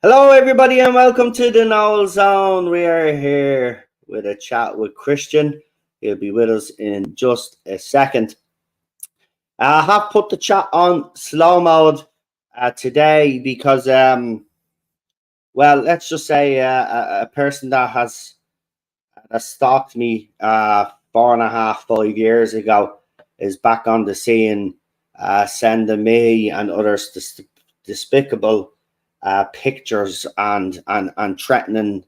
Hello, everybody, and welcome to the Noel Zone. We are here with a chat with Christian. He'll be with us in just a second. I have put the chat on slow mode today because, let's just say a person that has stalked me 4.5, 5 years ago is back on the scene, sending me and others despicable pictures and threatening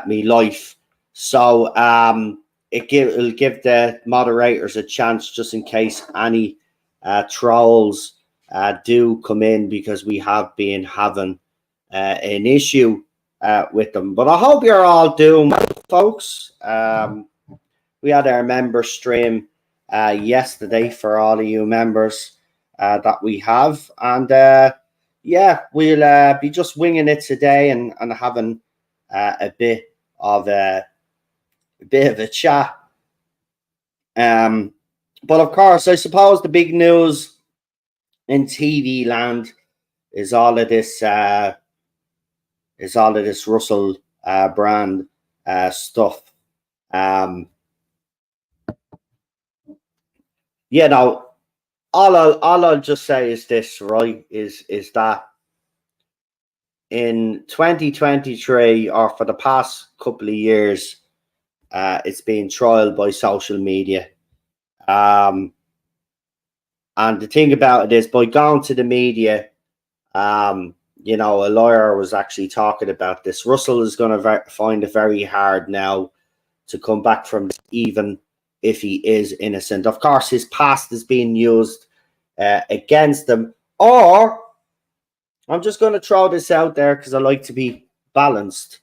me life. So it'll give the moderators a chance just in case any trolls do come in, because we have been having an issue with them. But I hope you're all doing well, folks. We had our member stream yesterday for all of you members that we have, and we'll be just winging it today and having a bit of a chat. But of course, I suppose the big news in TV land is all of this Russell Brand stuff. All I'll just say is this, right? Is that in 2023, or for the past couple of years, it's been trialed by social media. And the thing about it is, by going to the media, a lawyer was actually talking about this. Russell is going to find it very hard now to come back from this, even if he is innocent. Of course, his past is being used against him. Or, I'm just going to throw this out there because I like to be balanced.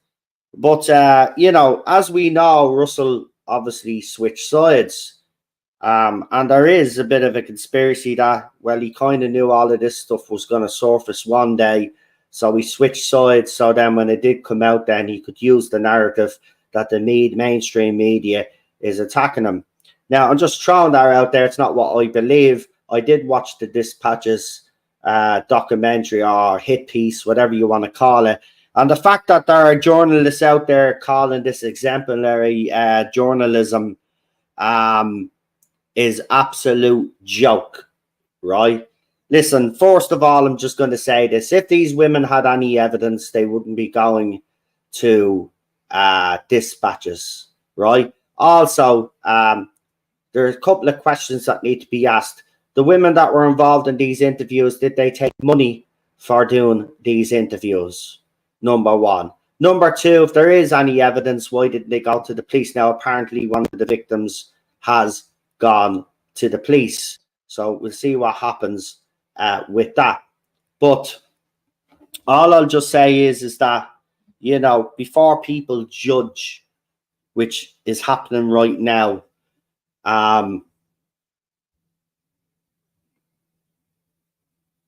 But, as we know, Russell obviously switched sides. And there is a bit of a conspiracy that, he kind of knew all of this stuff was going to surface one day. So he switched sides. So then when it did come out, then he could use the narrative that the mainstream media is attacking him. Now, I'm just throwing that out there. It's not what I believe. I did watch the Dispatches documentary or hit piece, whatever you want to call it. And the fact that there are journalists out there calling this exemplary journalism is absolute joke, right? Listen, first of all, I'm just going to say this. If these women had any evidence, they wouldn't be going to Dispatches, right? Also, there are a couple of questions that need to be asked. The women that were involved in these interviews, did they take money for doing these interviews? Number one. Number two, if there is any evidence, why didn't they go to the police? Now, apparently, one of the victims has gone to the police. So we'll see what happens with that. But all I'll just say is that, before people judge, which is happening right now,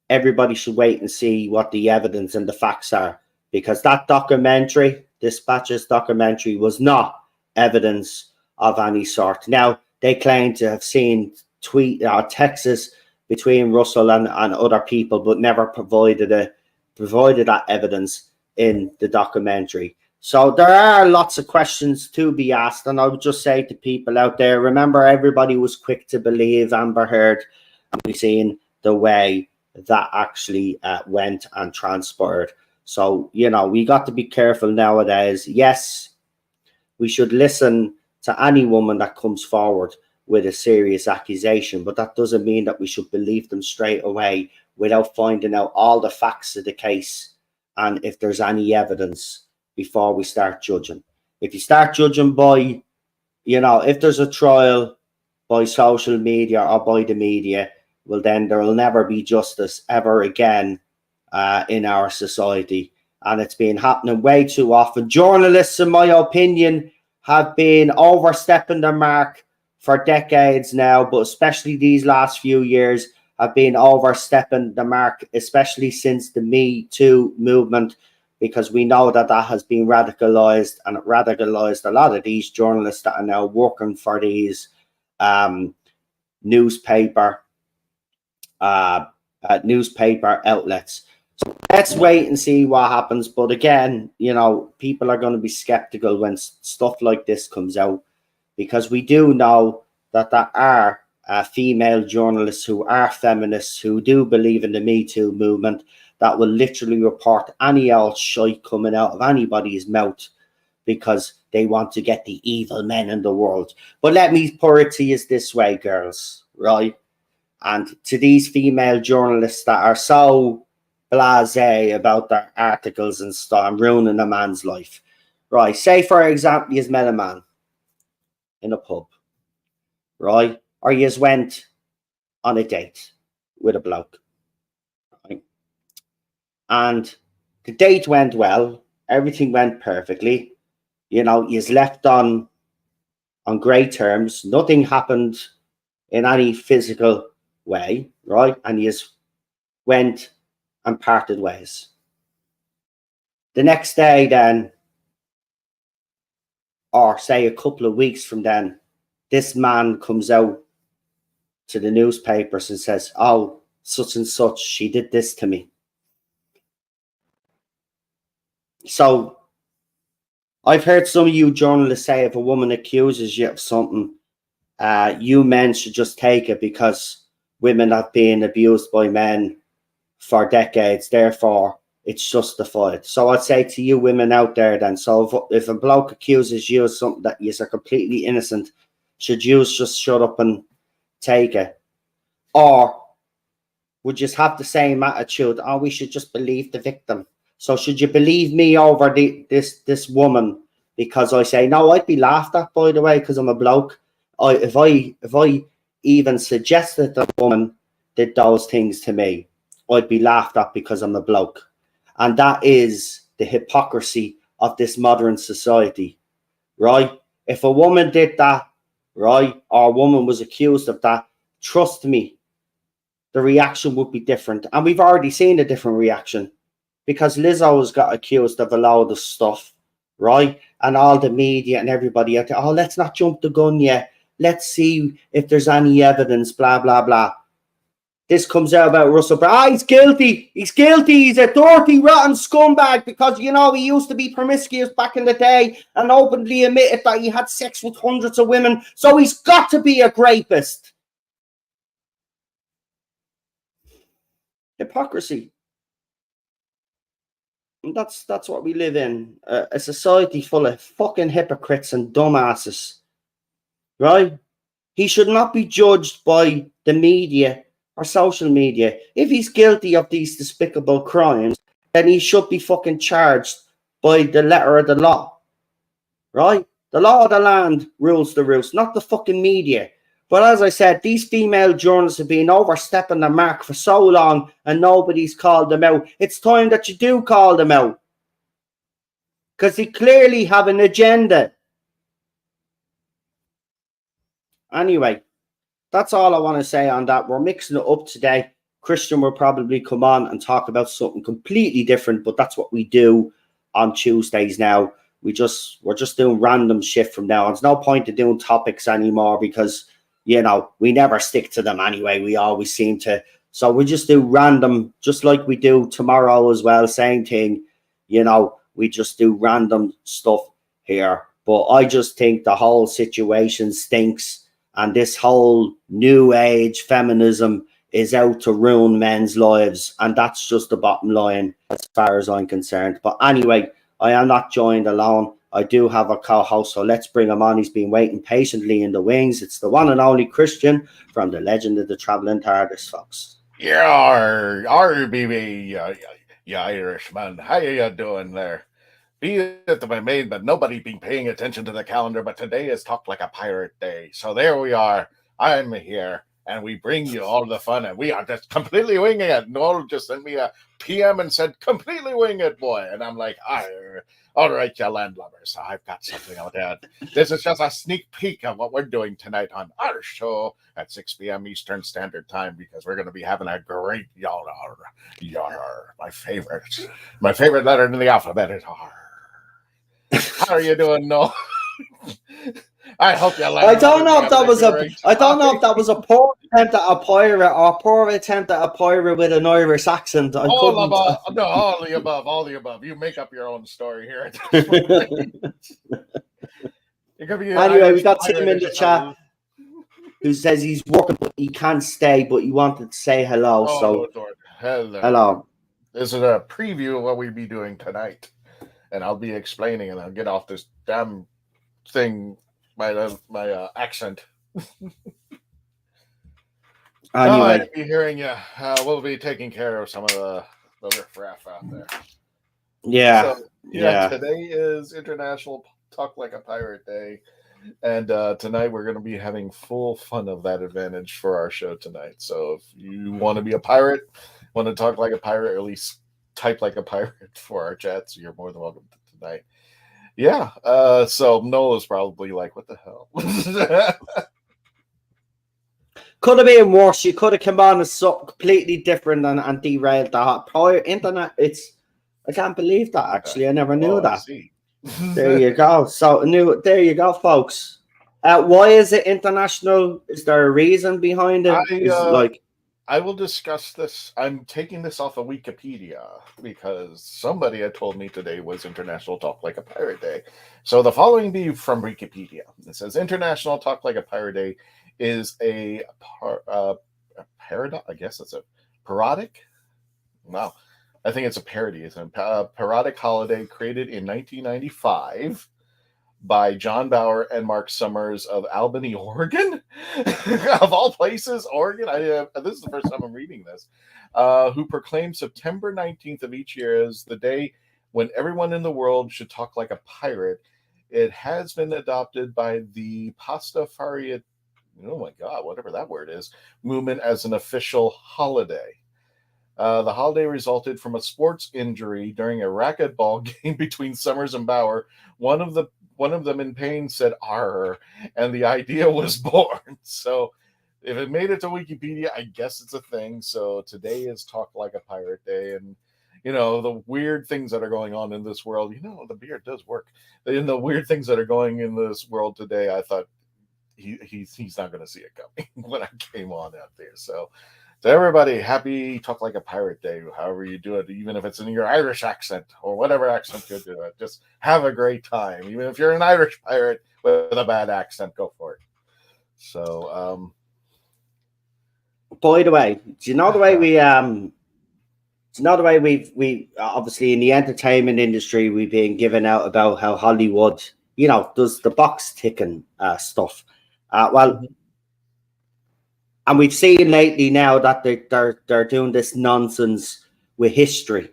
everybody should wait and see what the evidence and the facts are, because that documentary, Dispatches documentary, was not evidence of any sort. Now, they claim to have seen tweet or texts between Russell and other people, but never provided that evidence in the documentary. So there are lots of questions to be asked, and I would just say to people out there, remember, everybody was quick to believe Amber Heard, and we've seen the way that actually went and transpired. So, we got to be careful nowadays. Yes, we should listen to any woman that comes forward with a serious accusation, but that doesn't mean that we should believe them straight away without finding out all the facts of the case and if there's any evidence before we start judging. If you start judging by, if there's a trial by social media or by the media, well, then there will never be justice ever again in our society. And it's been happening way too often. Journalists, in my opinion, have been overstepping their mark for decades now, but especially these last few years have been overstepping the mark, especially since the Me Too movement, because we know that has been radicalized, and it radicalized a lot of these journalists that are now working for these newspaper outlets. So let's wait and see what happens. But again, people are going to be skeptical when stuff like this comes out, because we do know that there are female journalists who are feminists who do believe in the Me Too movement that will literally report any old shite coming out of anybody's mouth because they want to get the evil men in the world. But let me put it to you this way, girls, right? And to these female journalists that are so blasé about their articles and stuff and ruining a man's life, right? Say, for example, you've met a man in a pub, right? Or you went on a date with a bloke, right? And the date went well, everything went perfectly. He's left on great terms. Nothing happened in any physical way, right? And he's went and parted ways. The next day, then, or say a couple of weeks from then, this man comes out to the newspapers and says, "Oh, such and such, she did this to me." So I've heard some of you journalists say if a woman accuses you of something, you men should just take it because women have been abused by men for decades. Therefore, it's justified. So I'd say to you women out there then, so if a bloke accuses you of something that you're completely innocent, should you just shut up and take it? Or would you have the same attitude? Oh, we should just believe the victim. So should you believe me over this woman because I say no? I'd be laughed at, by the way, because I'm a bloke. If I even suggested that a woman did those things to me, I'd be laughed at because I'm a bloke. And that is the hypocrisy of this modern society, right? If a woman did that, right, or a woman was accused of that, trust me, the reaction would be different. And we've already seen a different reaction because Lizzo's got accused of a load of stuff, right? And all the media and everybody out there, oh, let's not jump the gun yet. Let's see if there's any evidence, blah, blah, blah. This comes out about Russell Brand. He's guilty. He's guilty. He's a dirty, rotten scumbag because, he used to be promiscuous back in the day and openly admitted that he had sex with hundreds of women. So he's got to be a rapist. Hypocrisy. And that's what we live in. A society full of fucking hypocrites and dumbasses. Right? He should not be judged by the media or social media. If he's guilty of these despicable crimes, then he should be fucking charged by the letter of the law. Right? The law of the land rules the roost, not the fucking media. But as I said, these female journalists have been overstepping the mark for so long and nobody's called them out. It's time that you do call them out. Because they clearly have an agenda. Anyway, that's all I want to say on that. We're mixing it up today. Christian will probably come on and talk about something completely different, but that's what we do on Tuesdays now. We're just doing random shit from now on. There's no point in doing topics anymore because, we never stick to them anyway. We always seem to. So we just do random, just like we do tomorrow as well. Same thing. We just do random stuff here. But I just think the whole situation stinks. And this whole new age feminism is out to ruin men's lives. And that's just the bottom line as far as I'm concerned. But anyway, I am not joined alone. I do have a co-host, so let's bring him on. He's been waiting patiently in the wings. It's the one and only Christian from the Legend of the Traveling TARDIS, folks. Yeah, RBB, you Irishman. How you doing there? Be it to be made, but nobody been paying attention to the calendar, but today is Talk Like a Pirate Day. So there we are. I'm here, and we bring you all the fun, and we are just completely winging it. Noel just sent me a PM and said, completely wing it, boy. And I'm like, all right, you landlubbers, I've got something out there. This is just a sneak peek of what we're doing tonight on our show at 6 p.m. Eastern Standard Time, because we're going to be having a great yar. My favorite letter in the alphabet is R. How are you doing, Noel? I hope you I don't know if that was a. great I don't know time. if that was a poor attempt at a pirate or a poor attempt at a pirate with an Irish accent. I All couldn't. above, no, all the above, all the above. You make up your own story here at this point. It could be an Anyway, we Irish got pirate Tim in or the just chat who says he's working, but he can't stay, but he wanted to say hello. Oh, So, Lord. Hello. hello. This is a preview of what we'll be doing tonight. And I'll be explaining, and I'll get off this damn thing, my accent. Anyway, I'll be hearing you. We'll be taking care of some of the riffraff out there. yeah. So, yeah, today is International Talk Like a Pirate Day. And tonight we're going to be having full fun of that advantage for our show tonight. So if you want to be a pirate, want to talk like a pirate, or at least type like a pirate for our chats, you're more than welcome tonight. Yeah. So Noel is probably like, what the hell? Could have been worse. You could have come on as something completely different and derailed the hot prior internet. I can't believe that, actually. I never knew that. There you go. So there you go, folks. Why is it international? Is there a reason behind it? I will discuss this. I'm taking this off of Wikipedia because somebody had told me today was International Talk Like a Pirate Day. So the following be from Wikipedia. It says International Talk Like a Pirate Day is a paradox. I guess it's a parodic. Wow. I think it's a parody. It's a parodic holiday created in 1995 by John Bauer and Mark Summers of Albany, Oregon. Of all places, Oregon. This is the first time I'm reading this. Who proclaimed September 19th of each year as the day when everyone in the world should talk like a pirate. It has been adopted by the Pastafari, oh my God, whatever that word is, movement as an official holiday. The holiday resulted from a sports injury during a racquetball game between Summers and Bauer. One of them in pain said "arr," and the idea was born. So, if it made it to Wikipedia, I guess it's a thing. So today is Talk Like a Pirate Day, and the weird things that are going on in this world. The beard does work. In the weird things that are going in this world today, I thought he's not going to see it coming when I came on out there. So everybody, happy Talk Like a Pirate Day, however you do it, even if it's in your Irish accent or whatever accent you do it. Just have a great time. Even if you're an Irish pirate with a bad accent, go for it. So, by the way, do you know the way we obviously in the entertainment industry we've been given out about how Hollywood, does the box ticking stuff. And we've seen lately now that they're doing this nonsense with history,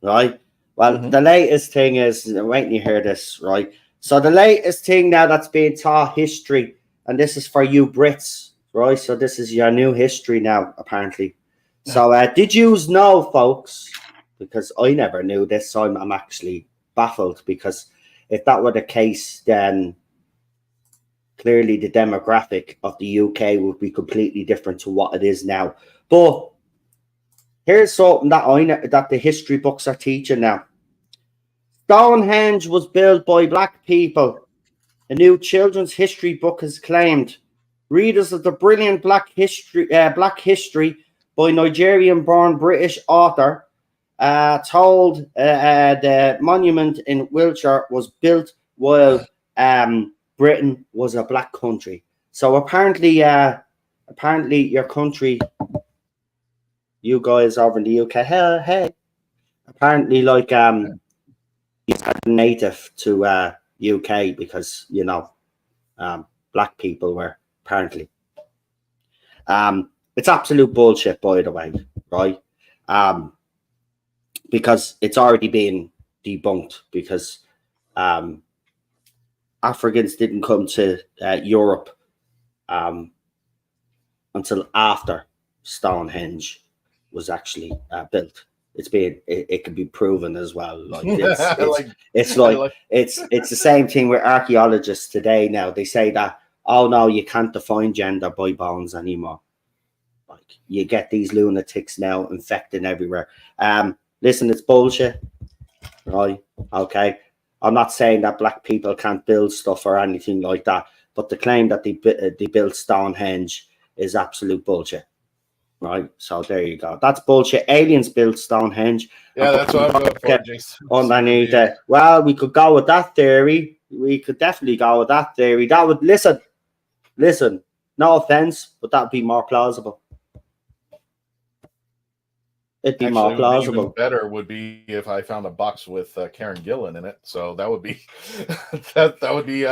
right? Well, the latest thing is, wait, you hear this, right? So the latest thing now that's being taught history, and this is for you Brits, right? So this is your new history now, apparently. So did you know, folks? Because I never knew this, so I'm actually baffled, because if that were the case, then clearly the demographic of the UK would be completely different to what it is now. But here's something that the history books are teaching now. Stonehenge was built by black people. A new children's history book has claimed. Readers of the brilliant Black History by Nigerian-born British author told the monument in Wiltshire was built while Britain was a black country. So apparently your country, you guys over in the UK, hey, apparently he's native to UK, because black people were apparently. It's absolute bullshit, by the way, right? Because it's already been debunked, because Africans didn't come to Europe until after Stonehenge was actually built. It can be proven as well. It's the same thing with archaeologists today. Now they say that, oh no, you can't define gender by bones anymore. Like, you get these lunatics now infecting everywhere. Listen, it's bullshit, right? Okay. I'm not saying that black people can't build stuff or anything like that, but the claim that they built Stonehenge is absolute bullshit. Right, so there you go. That's bullshit. Aliens built Stonehenge. Yeah, that's what I'm going for, Jason. Underneath it. Well, we could go with that theory. We could definitely go with that theory. That would listen. No offense, but that would be more plausible. It'd be more plausible. Even better would be if I found a box with Karen Gillan in it. So that would be that would be.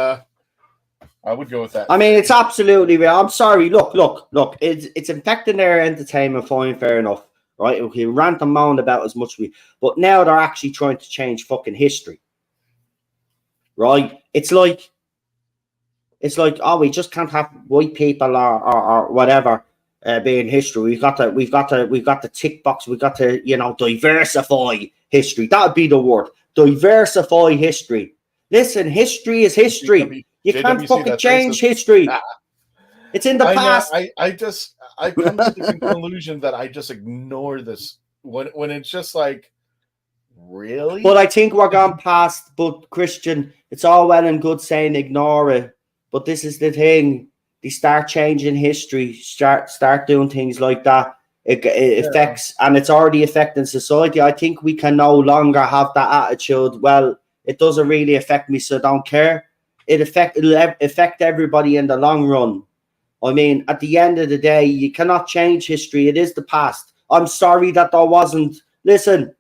I would go with that. I mean, it's absolutely real. I'm sorry. Look. It's infecting their entertainment. Fine, fair enough. Right? We can rant and moan about as much but now they're actually trying to change fucking history. Right? It's like, oh, we just can't have white people or whatever be in history. We've got the tick box. We've got to, diversify history. That would be the word. Diversify history. Listen, history is history. You can't fucking change history. It's in the past. I come to the conclusion that I just ignore this when it's just like, really? But I think we're gone past. But Christian, it's all well and good saying ignore it. But this is the thing. They start changing history, start doing things like that. It affects, and it's already affecting society. I think we can no longer have that attitude. Well, it doesn't really affect me, so I don't care. It'll affect everybody in the long run. I mean, at the end of the day, you cannot change history. It is the past. I'm sorry that there wasn't. Listen,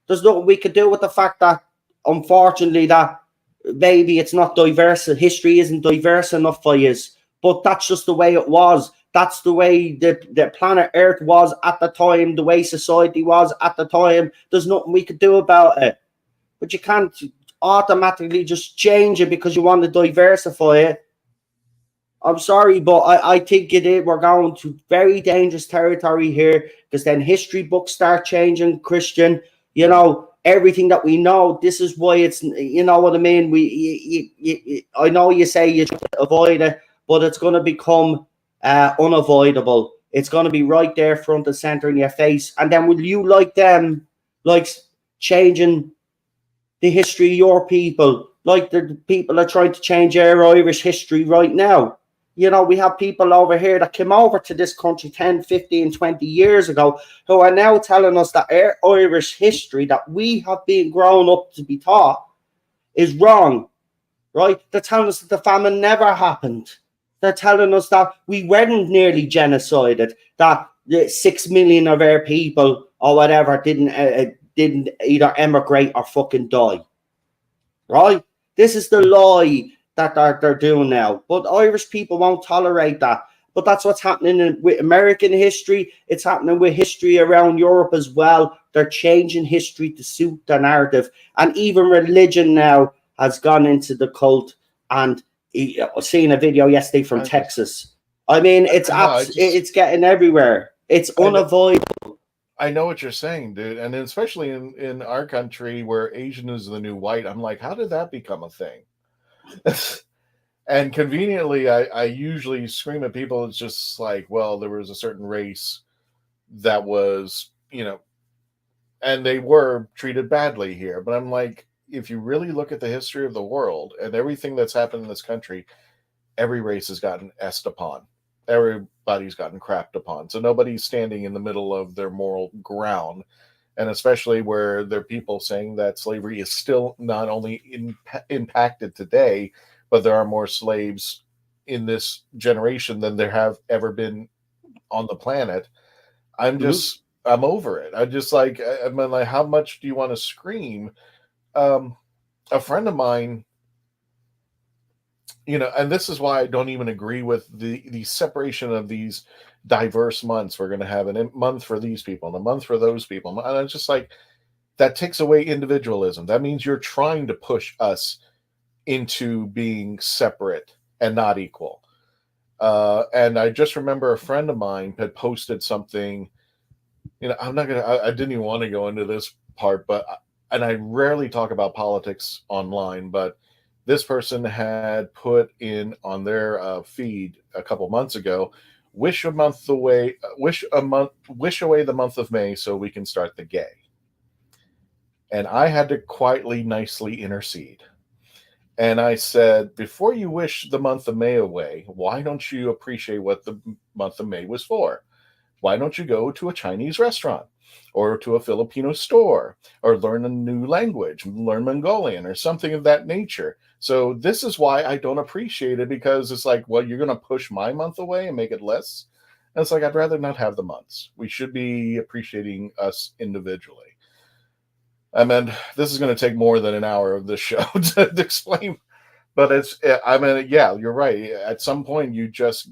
there's nothing we could do with the fact that, unfortunately, that maybe it's not diverse. History isn't diverse enough for you. But that's just the way it was. That's the way the planet Earth was at the time, the way society was at the time. There's nothing we could do about it. But you can't automatically just change it because you want to diversify it. I'm sorry, but I think we're going to very dangerous territory here, because then history books start changing, Christian. Everything that we know, this is why it's, you know what I mean? I know you say you try to avoid it, but it's going to become unavoidable. It's going to be right there front and center in your face. And then will you like them, like changing the history of your people, like the people are trying to change our Irish history right now? We have people over here that came over to this country 10, 15, 20 years ago who are now telling us that our Irish history that we have been grown up to be taught is wrong, right? They're telling us that the famine never happened. They're telling us that we weren't nearly genocided, that 6 million of our people or whatever didn't either emigrate or fucking die, right? This is the lie that they're doing now. But Irish people won't tolerate that. But that's what's happening with American history. It's happening with history around Europe as well. They're changing history to suit their narrative. And even religion now has gone into the cult. And seeing a video yesterday from Texas. I mean, it's getting everywhere. It's unavoidable. I know what you're saying, dude. And especially in our country where Asian is the new white, I'm like, how did that become a thing? And conveniently, I usually scream at people. It's just like, well, there was a certain race that was, and they were treated badly here. But I'm like, if you really look at the history of the world and everything that's happened in this country, every race has gotten essed upon. Everybody's gotten crapped upon. So nobody's standing in the middle of their moral ground. And especially where there are people saying that slavery is still not only impacted today, but there are more slaves in this generation than there have ever been on the planet. I'm over it. I'm just like, how much do you want to scream? A friend of mine, and this is why I don't even agree with the separation of these diverse months. We're going to have a month for these people and a month for those people. And it's just like, that takes away individualism. That means you're trying to push us into being separate and not equal. And I just remember a friend of mine had posted something, I didn't even want to go into this part, and I rarely talk about politics online, but this person had put in on their feed a couple months ago, wish away the month of May so we can start the gay. And I had to quietly, nicely intercede. And I said, before you wish the month of May away, why don't you appreciate what the month of May was for? Why don't you go to a Chinese restaurant or to a Filipino store or learn a new language, learn Mongolian or something of that nature? So this is why I don't appreciate it, because it's like, well, you're going to push my month away and make it less. And it's like, I'd rather not have the months. We should be appreciating us individually. I mean, this is going to take more than an hour of this show to explain, but yeah, you're right. At some point, you just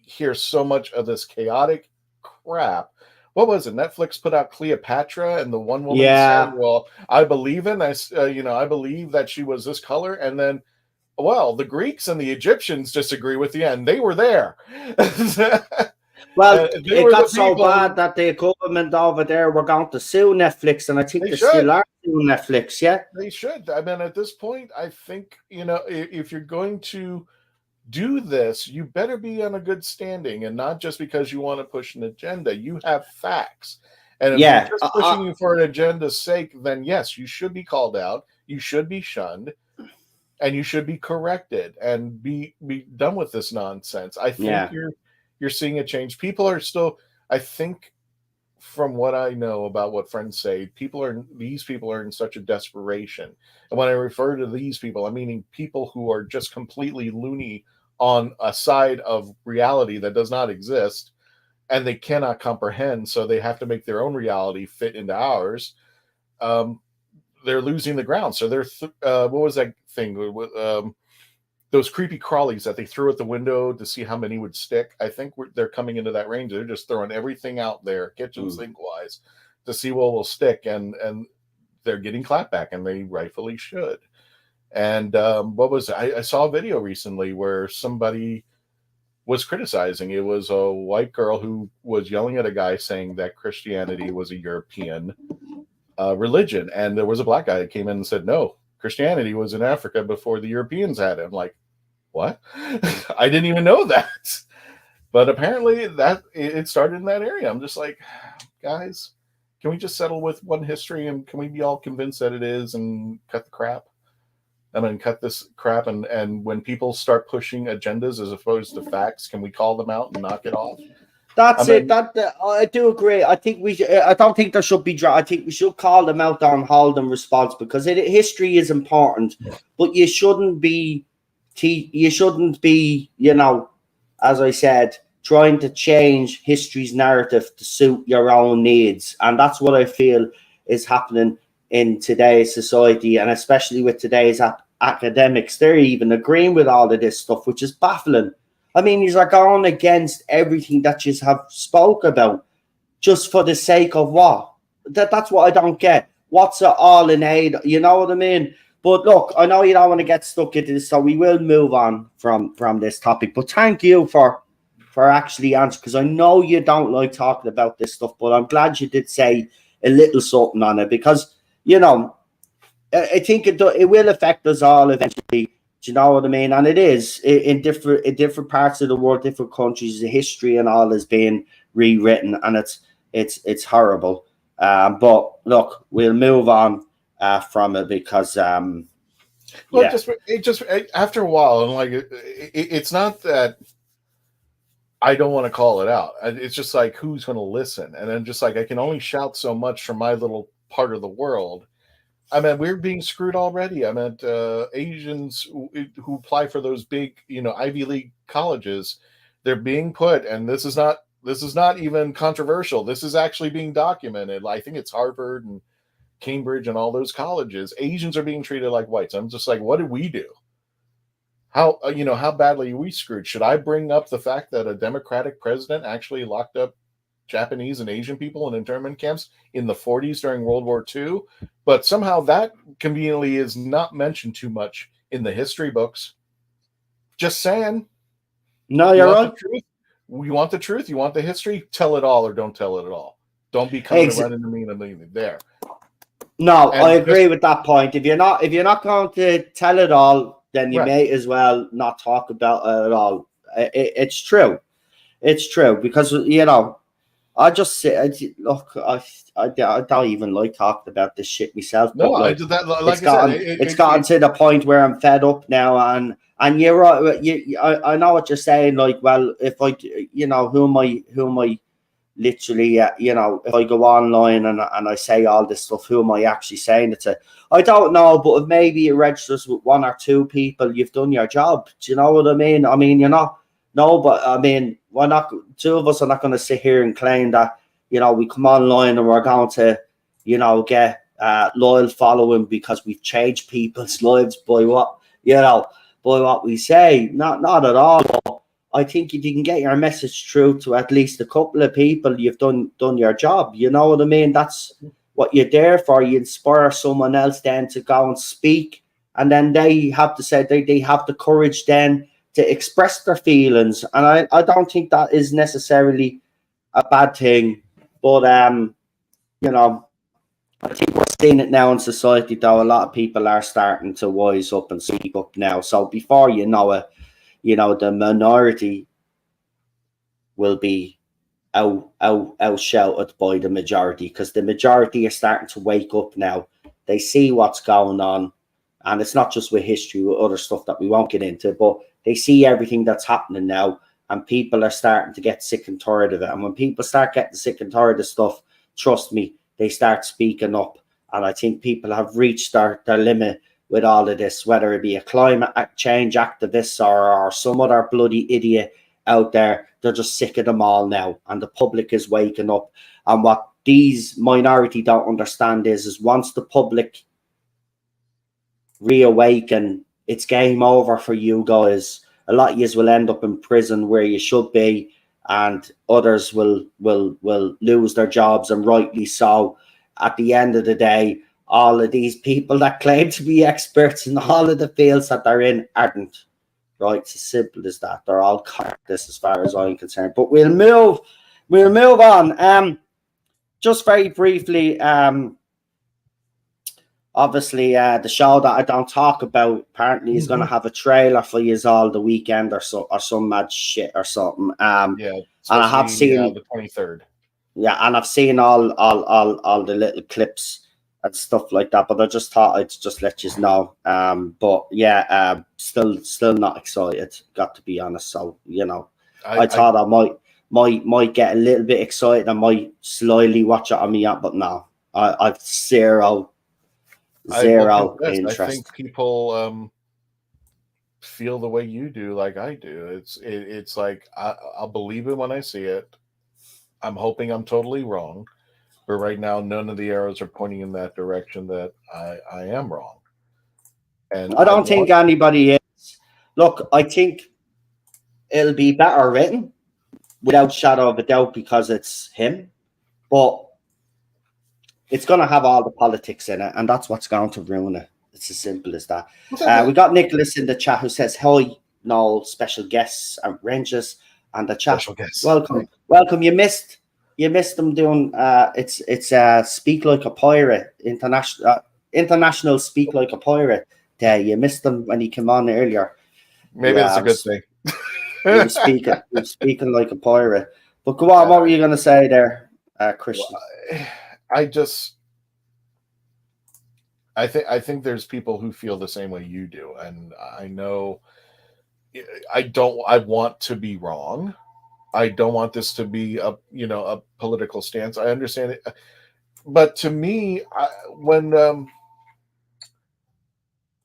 hear so much of this chaotic crap. What was it? Netflix put out Cleopatra, and the one woman said, Yeah. "Well, I believe I believe that she was this color," and then, well, the Greeks and the Egyptians disagree with you, and they were there. Well, They it were the got so people. bad that the government over there were going to sue Netflix, and I think They they still should. are suing Netflix. Yeah. They should. I mean, at this point, I think, if you're going to do this, you better be on a good standing, and not just because you want to push an agenda. You have facts. And if they're Yeah. just pushing you for an agenda's sake, then yes, you should be called out, you should be shunned, and you should be corrected and be done with this nonsense. I think Yeah. you're seeing a change. People are still, I think, from what I know about what friends say, these people are in such a desperation. And when I refer to these people, I'm meaning people who are just completely loony on a side of reality that does not exist, and they cannot comprehend, so they have to make their own reality fit into ours. They're losing the ground. So what was that thing? Those creepy crawlies that they threw at the window to see how many would stick. I think they're coming into that range. They're just throwing everything out there, kitchen sink wise, to see what will stick, and they're getting clapback, and they rightfully should. And I saw a video recently where somebody was criticizing. It was a white girl who was yelling at a guy saying that Christianity was a European religion, and there was a black guy that came in and said, no, Christianity was in Africa before the Europeans had it. I'm like, what? I didn't even know that. But apparently that it started in that area. I'm just like, guys, can we just settle with one history, and can we be all convinced that it is, and cut the crap? I mean, cut this crap, and when people start pushing agendas as opposed to facts, can we call them out and knock it off? That's it. I do agree. I think I don't think there should be. I think we should call them out and hold them responsible, because history is important, but you shouldn't be. You shouldn't be. As I said, trying to change history's narrative to suit your own needs, and that's what I feel is happening in today's society, and especially with today's academics. They're even agreeing with all of this stuff, which is baffling. I mean, you're going against everything that you have spoke about, just for the sake of what? That's what I don't get. What's it all in aid? You know what I mean? But look, I know you don't want to get stuck into this, so we will move on from this topic. But thank you for actually answering, because I know you don't like talking about this stuff, but I'm glad you did say a little something on it, because I think it will affect us all eventually. Do you know what I mean? And it is in different parts of the world, different countries. The history and all is being rewritten, and it's horrible. But look, we'll move on from it, because Well, yeah, it just after a while, and like it's not that I don't want to call it out. It's just like, who's going to listen? And then just like, I can only shout so much from my little part of the world. I mean, we're being screwed already. I mean, Asians who apply for those big, Ivy League colleges, they're being put, and this is not even controversial. This is actually being documented. I think it's Harvard and Cambridge and all those colleges. Asians are being treated like whites. I'm just like, what did we do? How badly are we screwed? Should I bring up the fact that a Democratic president actually locked up Japanese and Asian people in internment camps in the 40s during World War II? But somehow that conveniently is not mentioned too much in the history books. Just saying. no, you're right. The truth? You want the truth? You want the history? Tell it all, or don't tell it at all. Don't be coming to run into me and leaving there. No, I agree with that point. If you're not going to tell it all, then you may as well not talk about it at all. It's true. It's true, because I just say, look, I don't even like talking about this shit myself, but No, I like, did that. Like I said, it's gotten to the point where I'm fed up now, and you're right. I know what you're saying. Like, well, if I, who am I literally, if I go online and I say all this stuff, who am I actually saying it to? I don't know, but if maybe it registers with one or two people, you've done your job. Do you know what I mean? I mean, you're not. No, but I mean, we're not. Two of us are not going to sit here and claim that we come online and we're going to, get loyal following because we've changed people's lives by what we say. Not at all. I think if you can get your message through to at least a couple of people, you've done your job. You know what I mean? That's what you're there for. You inspire someone else then to go and speak, and then they have to say they have the courage then to express their feelings. And I don't think that is necessarily a bad thing. But I think we're seeing it now in society, though. A lot of people are starting to wise up and speak up now. So before you know it, the minority will be out shouted by the majority, because the majority are starting to wake up now. They see what's going on, and it's not just with history, with other stuff that we won't get into, but they see everything that's happening now, and people are starting to get sick and tired of it. And when people start getting sick and tired of stuff, trust me, they start speaking up. And I think people have reached their limit with all of this, whether it be a climate change activist or some other bloody idiot out there. They're just sick of them all now, and the public is waking up. And what these minority don't understand is once the public reawaken, it's game over for you guys. A lot of you will end up in prison where you should be, and others will lose their jobs, and rightly so. At the end of the day, all of these people that claim to be experts in all of the fields that they're in aren't. Right, it's as simple as that. They're all this as far as I'm concerned. But we'll move on. Just very briefly, obviously, the show that I don't talk about apparently is going to have a trailer for you all the weekend or some mad shit or something. Yeah, and I have seen the 23rd. Yeah, and I've seen all the little clips and stuff like that. But I just thought I'd just let you know. But yeah, still not excited. Got to be honest. So I thought I might get a little bit excited. I might slyly watch it on me app, but no, I've zero interest. I think people feel the way you do, like I do. It's like I'll believe it when I see it. I'm hoping I'm totally wrong, but right now none of the arrows are pointing in that direction that I am wrong. And I don't think anybody is. Look, I think it'll be better written, without shadow of a doubt, because it's him. But it's going to have all the politics in it, and that's what's going to ruin it. It's as simple as that. We got Nicholas in the chat who says, "Hi, Noel, special guests and Rangers." And the chat, welcome. You missed them doing it's Speak Like a Pirate international Speak Like a Pirate day. You missed them when he came on earlier. Maybe that's a good thing. He was speaking like a pirate. But go on, what were you going to say there, Christian? I think there's people who feel the same way you do, and I know I want to be wrong. I don't want this to be a political stance. I understand it, but to me, I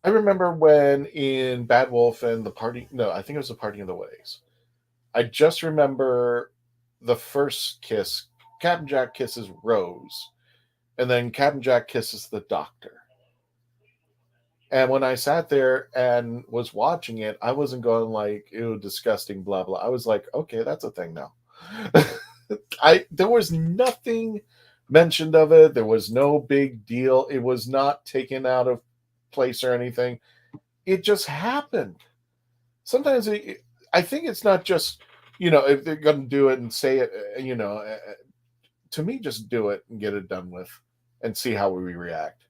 remember when in Bad Wolf and the Party. No, I think it was the Party in the Ways. I just remember the first kiss. Captain Jack kisses Rose, and then Captain Jack kisses the Doctor. And when I sat there and was watching it, I wasn't going like, ew, disgusting, blah, blah. I was like, okay, that's a thing now. There was nothing mentioned of it. There was no big deal. It was not taken out of place or anything. It just happened. Sometimes I think it's not just, if they're going to do it and say it, to me, just do it and get it done with and see how we react.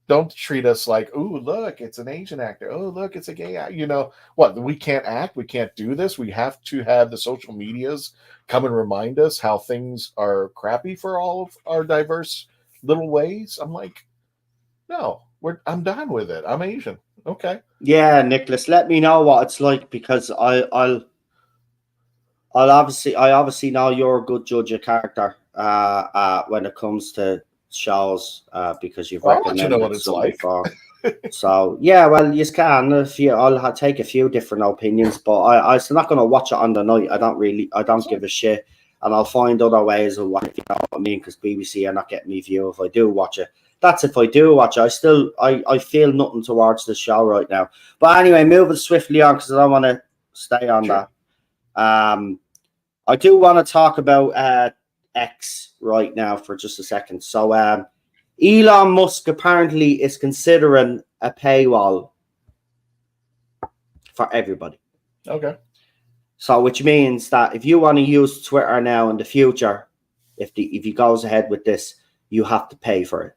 don't treat us like, oh, look, it's an Asian actor. Oh, look, it's a gay actor. You know what? We can't act. We can't do this. We have to have the social medias come and remind us how things are crappy for all of our diverse little ways. I'm like, no, I'm done with it. I'm Asian. Okay. Yeah, Nicholas, let me know what it's like because I obviously know you're a good judge of character when it comes to shows because you've Well, I'll let you know what recommended it's some like. before. So yeah, well, you can. If you, take a few different opinions, but I'm still not going to watch it on the night. I don't give a shit, and I'll find other ways of what you know what I mean. Because BBC are not getting me view if I do watch it. That's if I do watch it. I feel nothing towards the show right now. But anyway, moving swiftly on because I don't want to stay on Sure. that. I do want to talk about X right now for just a second. So Elon Musk apparently is considering a paywall for everybody. Okay. So which means that if you want to use Twitter now in the future, if he goes ahead with this, you have to pay for it.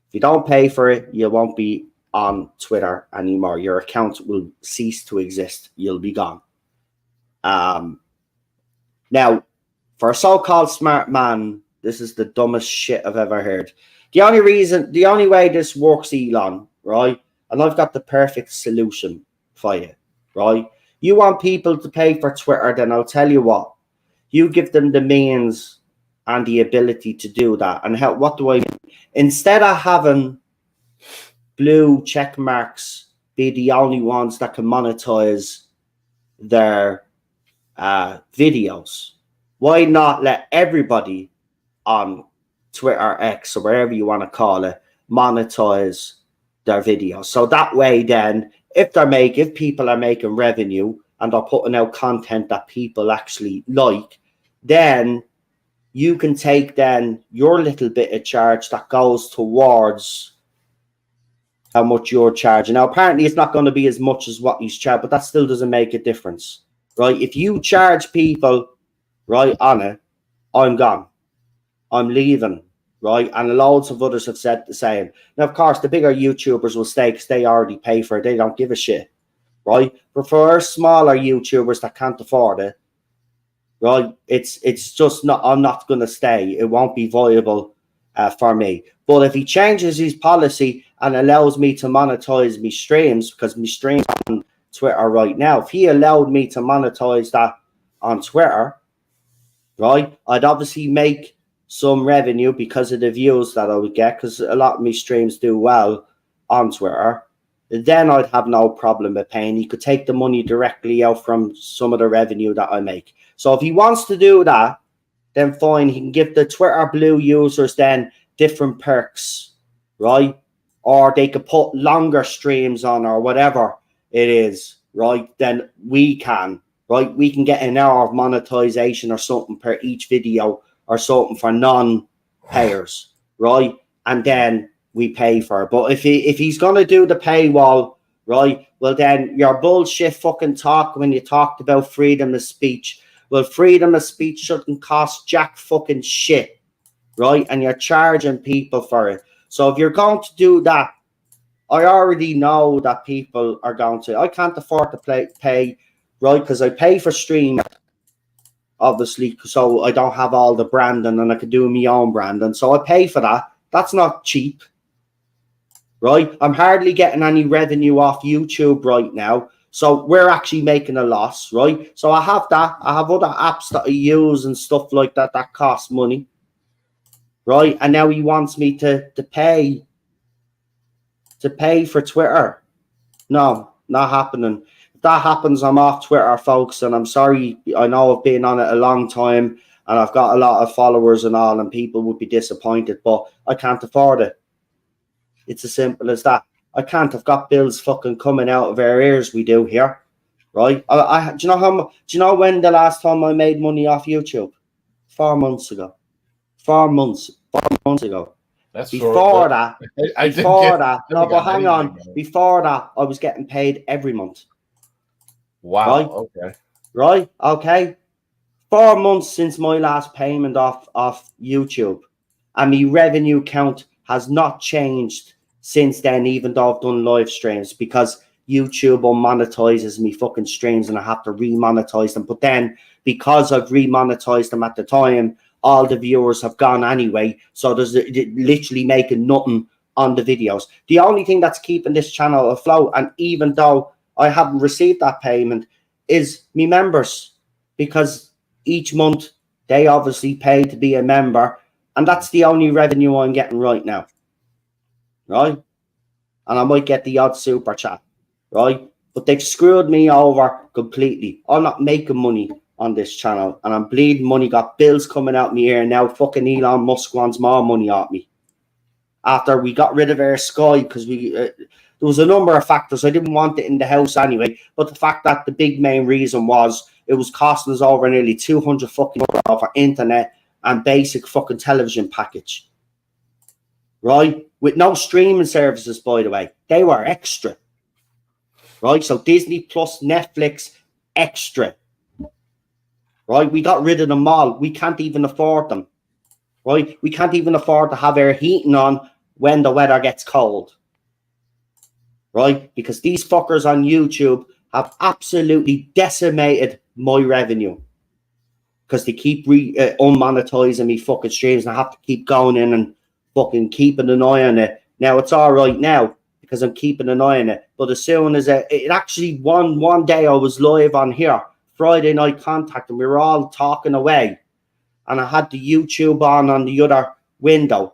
If you don't pay for it, you won't be on Twitter anymore. Your account will cease to exist. You'll be gone. Now, for a so-called smart man, this is the dumbest shit I've ever heard. The only way this works, Elon, right? And I've got the perfect solution for you, right? You want people to pay for Twitter, then I'll tell you what. You give them the means and the ability to do that. And what do I mean? Instead of having blue check marks be the only ones that can monetize their videos, why not let everybody on Twitter, X, or wherever you want to call it, monetize their videos? So that way, then, if people are making revenue and are putting out content that people actually like, then you can take then your little bit of charge that goes towards how much you're charging. Now, apparently, it's not going to be as much as what he's charged, but that still doesn't make a difference, right? If you charge people right on it, I'm gone. I'm leaving, right? And loads of others have said the same. Now, of course, the bigger YouTubers will stay because they already pay for it. They don't give a shit, right? But for smaller YouTubers that can't afford it, right? It's just not. I'm not going to stay. It won't be viable for me. But if he changes his policy and allows me to monetize my streams, because my streams on Twitter right now, if he allowed me to monetize that on Twitter, right, I'd obviously make some revenue because of the views that I would get, because a lot of my streams do well on Twitter. Then I'd have no problem with paying. He could take the money directly out from some of the revenue that I make. So if he wants to do that, then fine. He can give the Twitter Blue users then different perks, right? Or they could put longer streams on or whatever it is, right? Then we can, right? We can get an hour of monetization or something per each video or something for non-payers, right? And then we pay for it. But if he's going to do the paywall, right, well, then your bullshit fucking talk when you talked about freedom of speech. Well, freedom of speech shouldn't cost jack fucking shit, right? And you're charging people for it. So if you're going to do that, I already know that people are going to. I can't afford to pay, right? Because I pay for stream, obviously, so I don't have all the branding and I can do my own branding. So I pay for that. That's not cheap, right? I'm hardly getting any revenue off YouTube right now. So we're actually making a loss, right? So I have that. I have other apps that I use and stuff like that that cost money, right? And now he wants me to pay for Twitter. No, not happening. If that happens, I'm off Twitter, folks. And I'm sorry. I know I've been on it a long time and I've got a lot of followers and all, and people would be disappointed, but I can't afford it. It's as simple as that. I can't. I've got bills fucking coming out of our ears. We do here, right? Do you know do you know when the last time I made money off YouTube? 4 months ago. 4 months. 4 months ago. That's Before that, no, but hang on. Though. Before that, I was getting paid every month. Wow. Right? Okay. Right? Okay. 4 months since my last payment off YouTube, and my revenue count has not changed since then, even though I've done live streams, because YouTube unmonetizes me fucking streams and I have to remonetize them. But then because I've remonetized them at the time, all the viewers have gone anyway. So there's literally making nothing on the videos. The only thing that's keeping this channel afloat, and even though I haven't received that payment, is me members, because each month they obviously pay to be a member, and that's the only revenue I'm getting right now, right? And I might get the odd super chat, right? But they've screwed me over completely. I'm not making money on this channel, and I'm bleeding money, got bills coming out me here, and now fucking Elon Musk wants more money out me. After we got rid of our Sky, because we there was a number of factors. I didn't want it in the house anyway, but the fact that the big main reason was it was costing us over nearly 200 fucking euro for internet and basic fucking television package, right? With no streaming services, by the way. They were extra, right? So Disney Plus, Netflix, extra, right? We got rid of them all. We can't even afford them, right? We can't even afford to have our heating on when the weather gets cold, right? Because these fuckers on YouTube have absolutely decimated my revenue, because they keep unmonetizing me fucking streams, and I have to keep going in and fucking keeping an eye on it. Now it's all right now because I'm keeping an eye on it, but as soon as it actually one day I was live on here, Friday night contact, and we were all talking away, and I had the YouTube on the other window,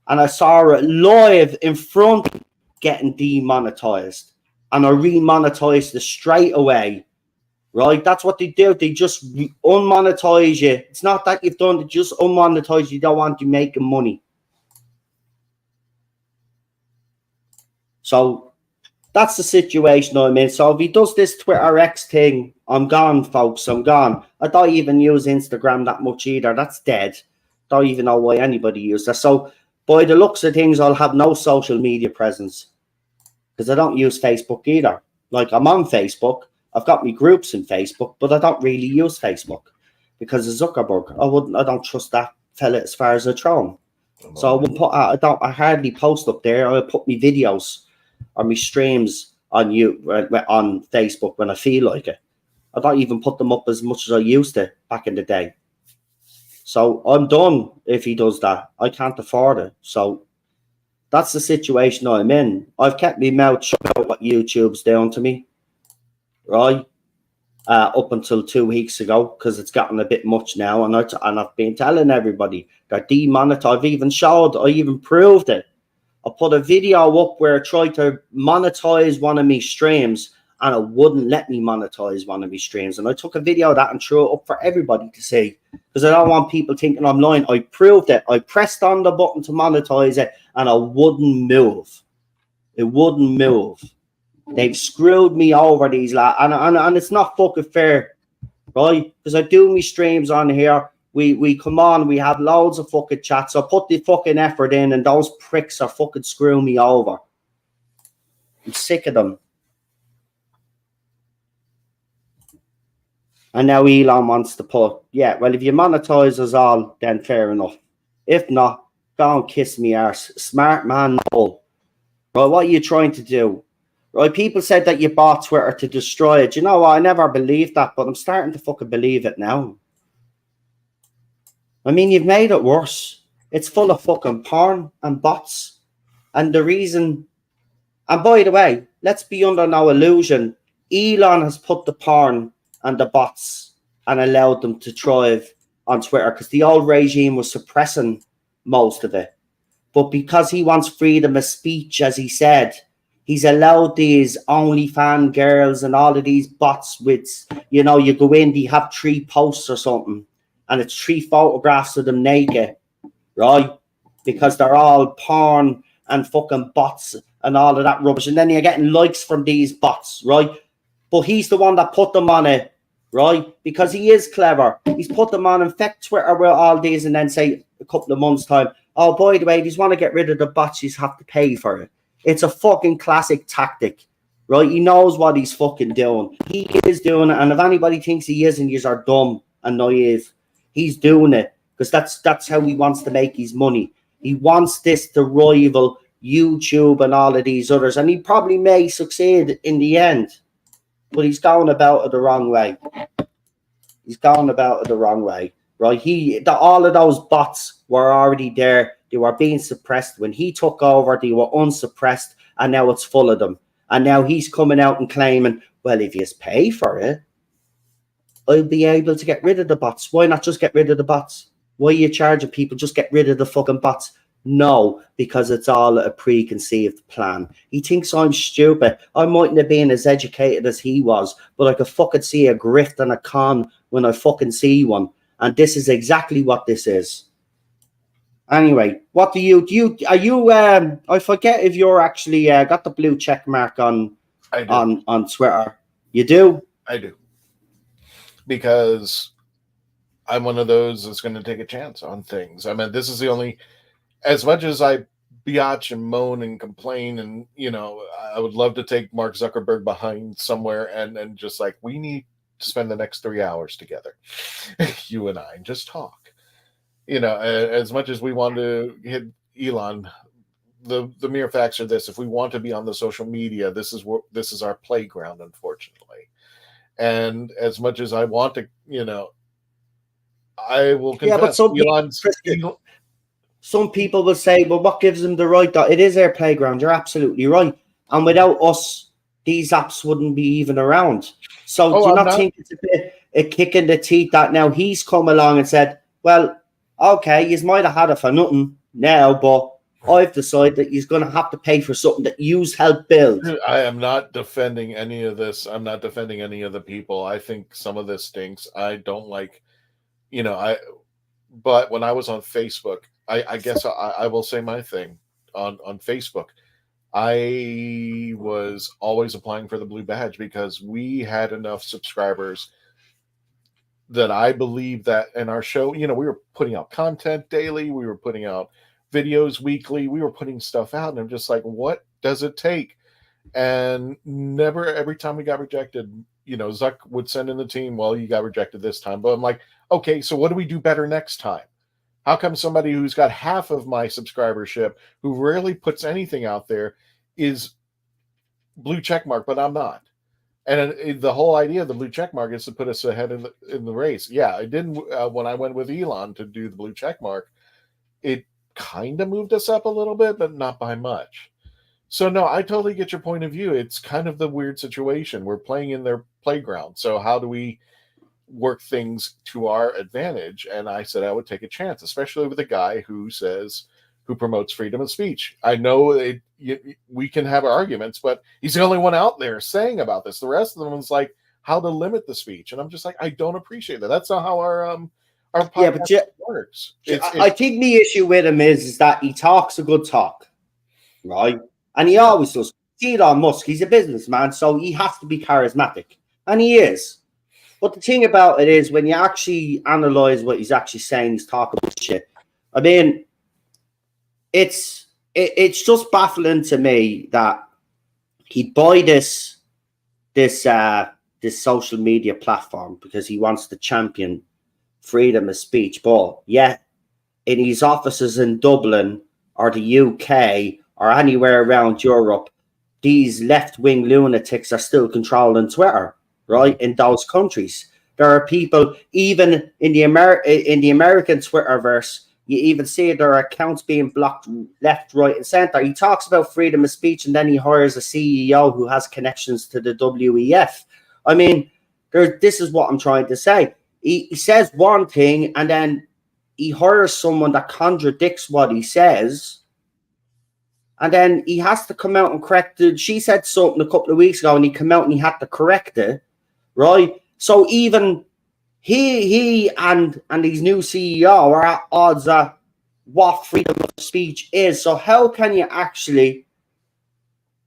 and I saw it live in front of me getting demonetized, and I remonetized it straight away, right? That's what they do. They just unmonetize you. It's not that you've done, they just unmonetize you. Don't want you making money. So that's the situation I'm in. So if he does this Twitter X thing, I'm gone, folks. I'm gone. I don't even use Instagram that much either. That's dead. Don't even know why anybody uses that. So by the looks of things, I'll have no social media presence, because I don't use Facebook either. Like, I'm on Facebook. I've got my groups in Facebook, but I don't really use Facebook because of Zuckerberg. I don't trust that fella as far as I throw him. So I won't put I hardly post up there. I put my videos or my streams on on Facebook when I feel like it. I don't even put them up as much as I used to back in the day. So I'm done if he does that. I can't afford it. So that's the situation I'm in. I've kept my mouth shut about what YouTube's doing to me, right? Up until 2 weeks ago, because it's gotten a bit much now, and I've been telling everybody they're demonetized. I even proved it. I put a video up where I tried to monetize one of my streams, and it wouldn't let me monetize one of my streams. And I took a video of that and threw it up for everybody to see, because I don't want people thinking I'm lying. I proved it. I pressed on the button to monetize it, and it wouldn't move. It wouldn't move. They've screwed me over, these lads, and it's not fucking fair, right? Because I do me streams on here. We come on, we have loads of fucking chats. I put the fucking effort in, and those pricks are fucking screwing me over. I'm sick of them. And now Elon wants to put, yeah, well, if you monetize us all, then fair enough. If not, go and kiss me arse. Smart man, Noel. Right, what are you trying to do? Right, people said that you bought Twitter to destroy it. You know what? I never believed that, but I'm starting to fucking believe it now. I mean, you've made it worse. It's full of fucking porn and bots. And the reason... And by the way, let's be under no illusion. Elon has put the porn and the bots and allowed them to thrive on Twitter, because the old regime was suppressing most of it. But because he wants freedom of speech, as he said, he's allowed these OnlyFans girls and all of these bots with, you know, you go in, they have 3 posts or something, and it's 3 photographs of them naked, right? Because they're all porn and fucking bots and all of that rubbish. And then you're getting likes from these bots, right? But he's the one that put them on it, right? Because he is clever. He's put them on, infect Twitter with all these, and then say a couple of months' time, oh, by the way, if you want to get rid of the bots, you have to pay for it. It's a fucking classic tactic, right? He knows what he's fucking doing. He is doing it, and if anybody thinks he isn't, you are dumb and naive. He's doing it because that's how he wants to make his money. He wants this to rival YouTube and all of these others, and he probably may succeed in the end, but he's going about it the wrong way. He's going about it the wrong way, right? All of those bots were already there. They were being suppressed. When he took over, they were unsuppressed, and now it's full of them. And now he's coming out and claiming, well, if you pay for it, I'll be able to get rid of the bots. Why not just get rid of the bots? Why are you charging people? Just get rid of the fucking bots. No, because it's all a preconceived plan. He thinks I'm stupid. I mightn't have been as educated as he was, but I could fucking see a grift and a con when I fucking see one. And this is exactly what this is. Anyway, what are you I forget if you're actually got the blue check mark on Twitter. You do? I do. Because I'm one of those that's going to take a chance on things. I mean, this is the only, as much as I biatch and moan and complain, and I would love to take Mark Zuckerberg behind somewhere and just like, we need to spend the next 3 hours together, you and I, and just talk. As much as we want to hit Elon, the mere facts are this: if we want to be on the social media, this is our playground, unfortunately. And as much as I want to, I will confess. Yeah, but some people will say, well, what gives them the right? It is their playground. You're absolutely right. And without us, these apps wouldn't be even around. So do you not think it's a bit a kick in the teeth that now he's come along and said, well, okay, you might have had it for nothing now, but I've decided that he's going to have to pay for something that you's helped build. I am not defending any of this. I'm not defending any of the people. I think some of this stinks. I don't like, but when I was on Facebook, I guess I will say my thing on Facebook. I was always applying for the blue badge because we had enough subscribers that I believe that in our show, we were putting out content daily. We were putting out videos weekly. We were putting stuff out. And I'm just like, what does it take? And every time we got rejected, Zuck would send in the team, well, you got rejected this time. But I'm like, okay, so what do we do better next time? How come somebody who's got half of my subscribership, who rarely puts anything out there, is blue check mark, but I'm not? And the whole idea of the blue check mark is to put us ahead in the race. Yeah, it didn't. When I went with Elon to do the blue check mark, it kind of moved us up a little bit, but not by much. So no, I totally get your point of view. It's kind of the weird situation. We're playing in their playground. So how do we work things to our advantage? And I said I would take a chance, especially with a guy who promotes freedom of speech. I know we can have arguments, but he's the only one out there saying about this. The rest of them is like how to limit the speech, and I'm just like, I don't appreciate that. That's not how our podcast works. I think the issue with him is that he talks a good talk, right? And he always does. Elon Musk, he's a businessman, so he has to be charismatic, and he is. But the thing about it is, when you actually analyze what he's actually saying, he's talking about shit. I mean, it's just baffling to me that he'd buy this social media platform because he wants to champion freedom of speech. But yet, in his offices in Dublin or the UK or anywhere around Europe, these left-wing lunatics are still controlling Twitter. Right, in those countries, there are people even in the American Twitterverse. You even see their accounts being blocked left, right, and center. He talks about freedom of speech, and then he hires a CEO who has connections to the WEF. I mean, this is what I'm trying to say. He says one thing, and then he hires someone that contradicts what he says. And then he has to come out and correct it. She said something a couple of weeks ago, and he came out and he had to correct it. Right, so even he and his new CEO are at odds at what freedom of speech is. So how can you actually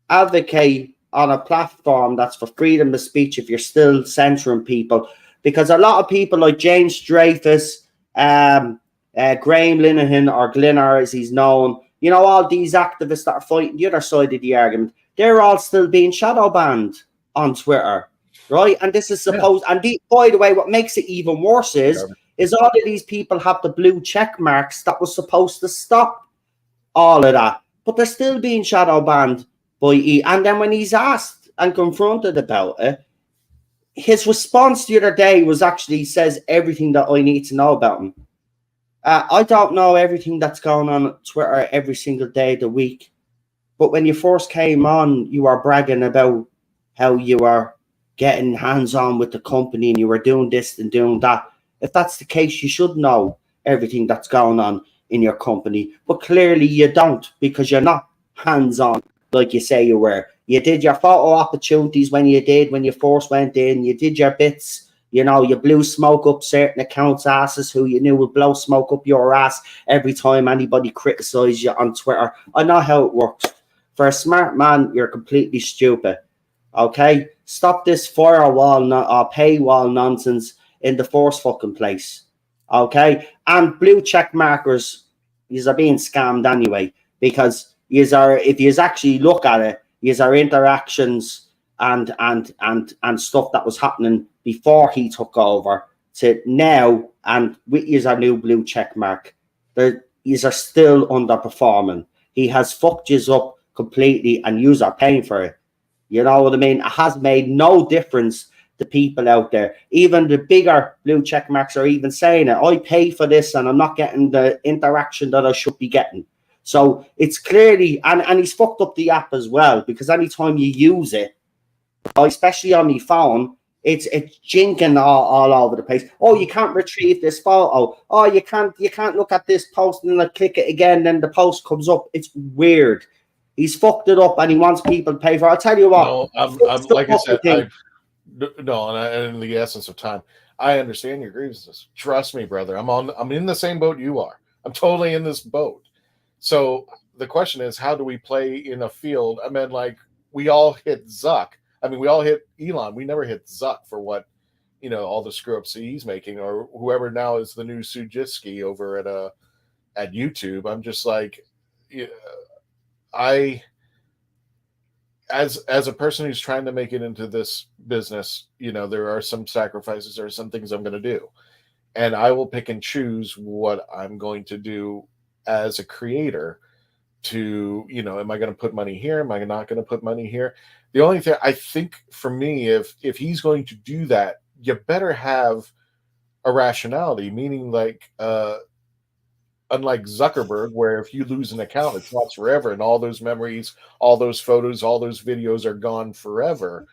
advocate on a platform that's for freedom of speech if you're still censoring people? Because a lot of people like James Dreyfus, Graham Linehan, or Glennar as he's known, all these activists that are fighting the other side of the argument, they're all still being shadow banned on Twitter. Right, and this is supposed, and by the way, what makes it even worse is all of these people have the blue check marks that was supposed to stop all of that. but they're still being shadow banned by E. And then when he's asked and confronted about it, his response the other day was actually says everything that I need to know about him. I don't know everything that's going on Twitter every single day of the week. But when you first came on, you were bragging about how you were getting hands-on with the company and you were doing this and doing that. If that's the case, you should know everything that's going on in your company. But clearly you don't, because you're not hands-on like you say you were. You did your photo opportunities when you first went in. You did your bits. You know, you blew smoke up certain accounts' asses who you knew would blow smoke up your ass every time anybody criticised you on Twitter. I know how it works. For a smart man, you're completely stupid. Okay? Stop this firewall or paywall nonsense in the first fucking place. Okay? And blue check markers, yous are being scammed anyway, because if you actually look at it, yous are interactions and stuff that was happening before he took over to now, and with yous our new blue check mark. Yous are still underperforming. He has fucked yous up completely, and yous are paying for it. You know what I mean? It has made no difference to people out there. Even the bigger blue check marks are even saying it. I pay for this and I'm not getting the interaction that I should be getting. So it's clearly, and he's fucked up the app as well, because anytime you use it, especially on my phone, it's jinking all over the place. Oh, you can't retrieve this photo. Oh, you can't look at this post and then click it again, then the post comes up. It's weird. He's fucked it up and he wants people to pay for it. I'll tell you what. No, I'm like I said, and in the essence of time, I understand your grievances. Trust me, brother. I'm in the same boat you are. I'm totally in this boat. So the question is, how do we play in a field? I mean, like, we all hit Zuck. I mean, we all hit Elon. We never hit Zuck for what, all the screw ups he's making, or whoever now is the new Sujiski over at YouTube. I'm just like, as a person who's trying to make it into this business, there are some sacrifices, there are some things I'm going to do, and I will pick and choose what I'm going to do as a creator. To, am I going to put money here? Am I not going to put money here? The only thing I think for me, if he's going to do that, you better have a rationality, meaning like, unlike Zuckerberg, where if you lose an account, it's lost forever, and all those memories, all those photos, all those videos are gone forever.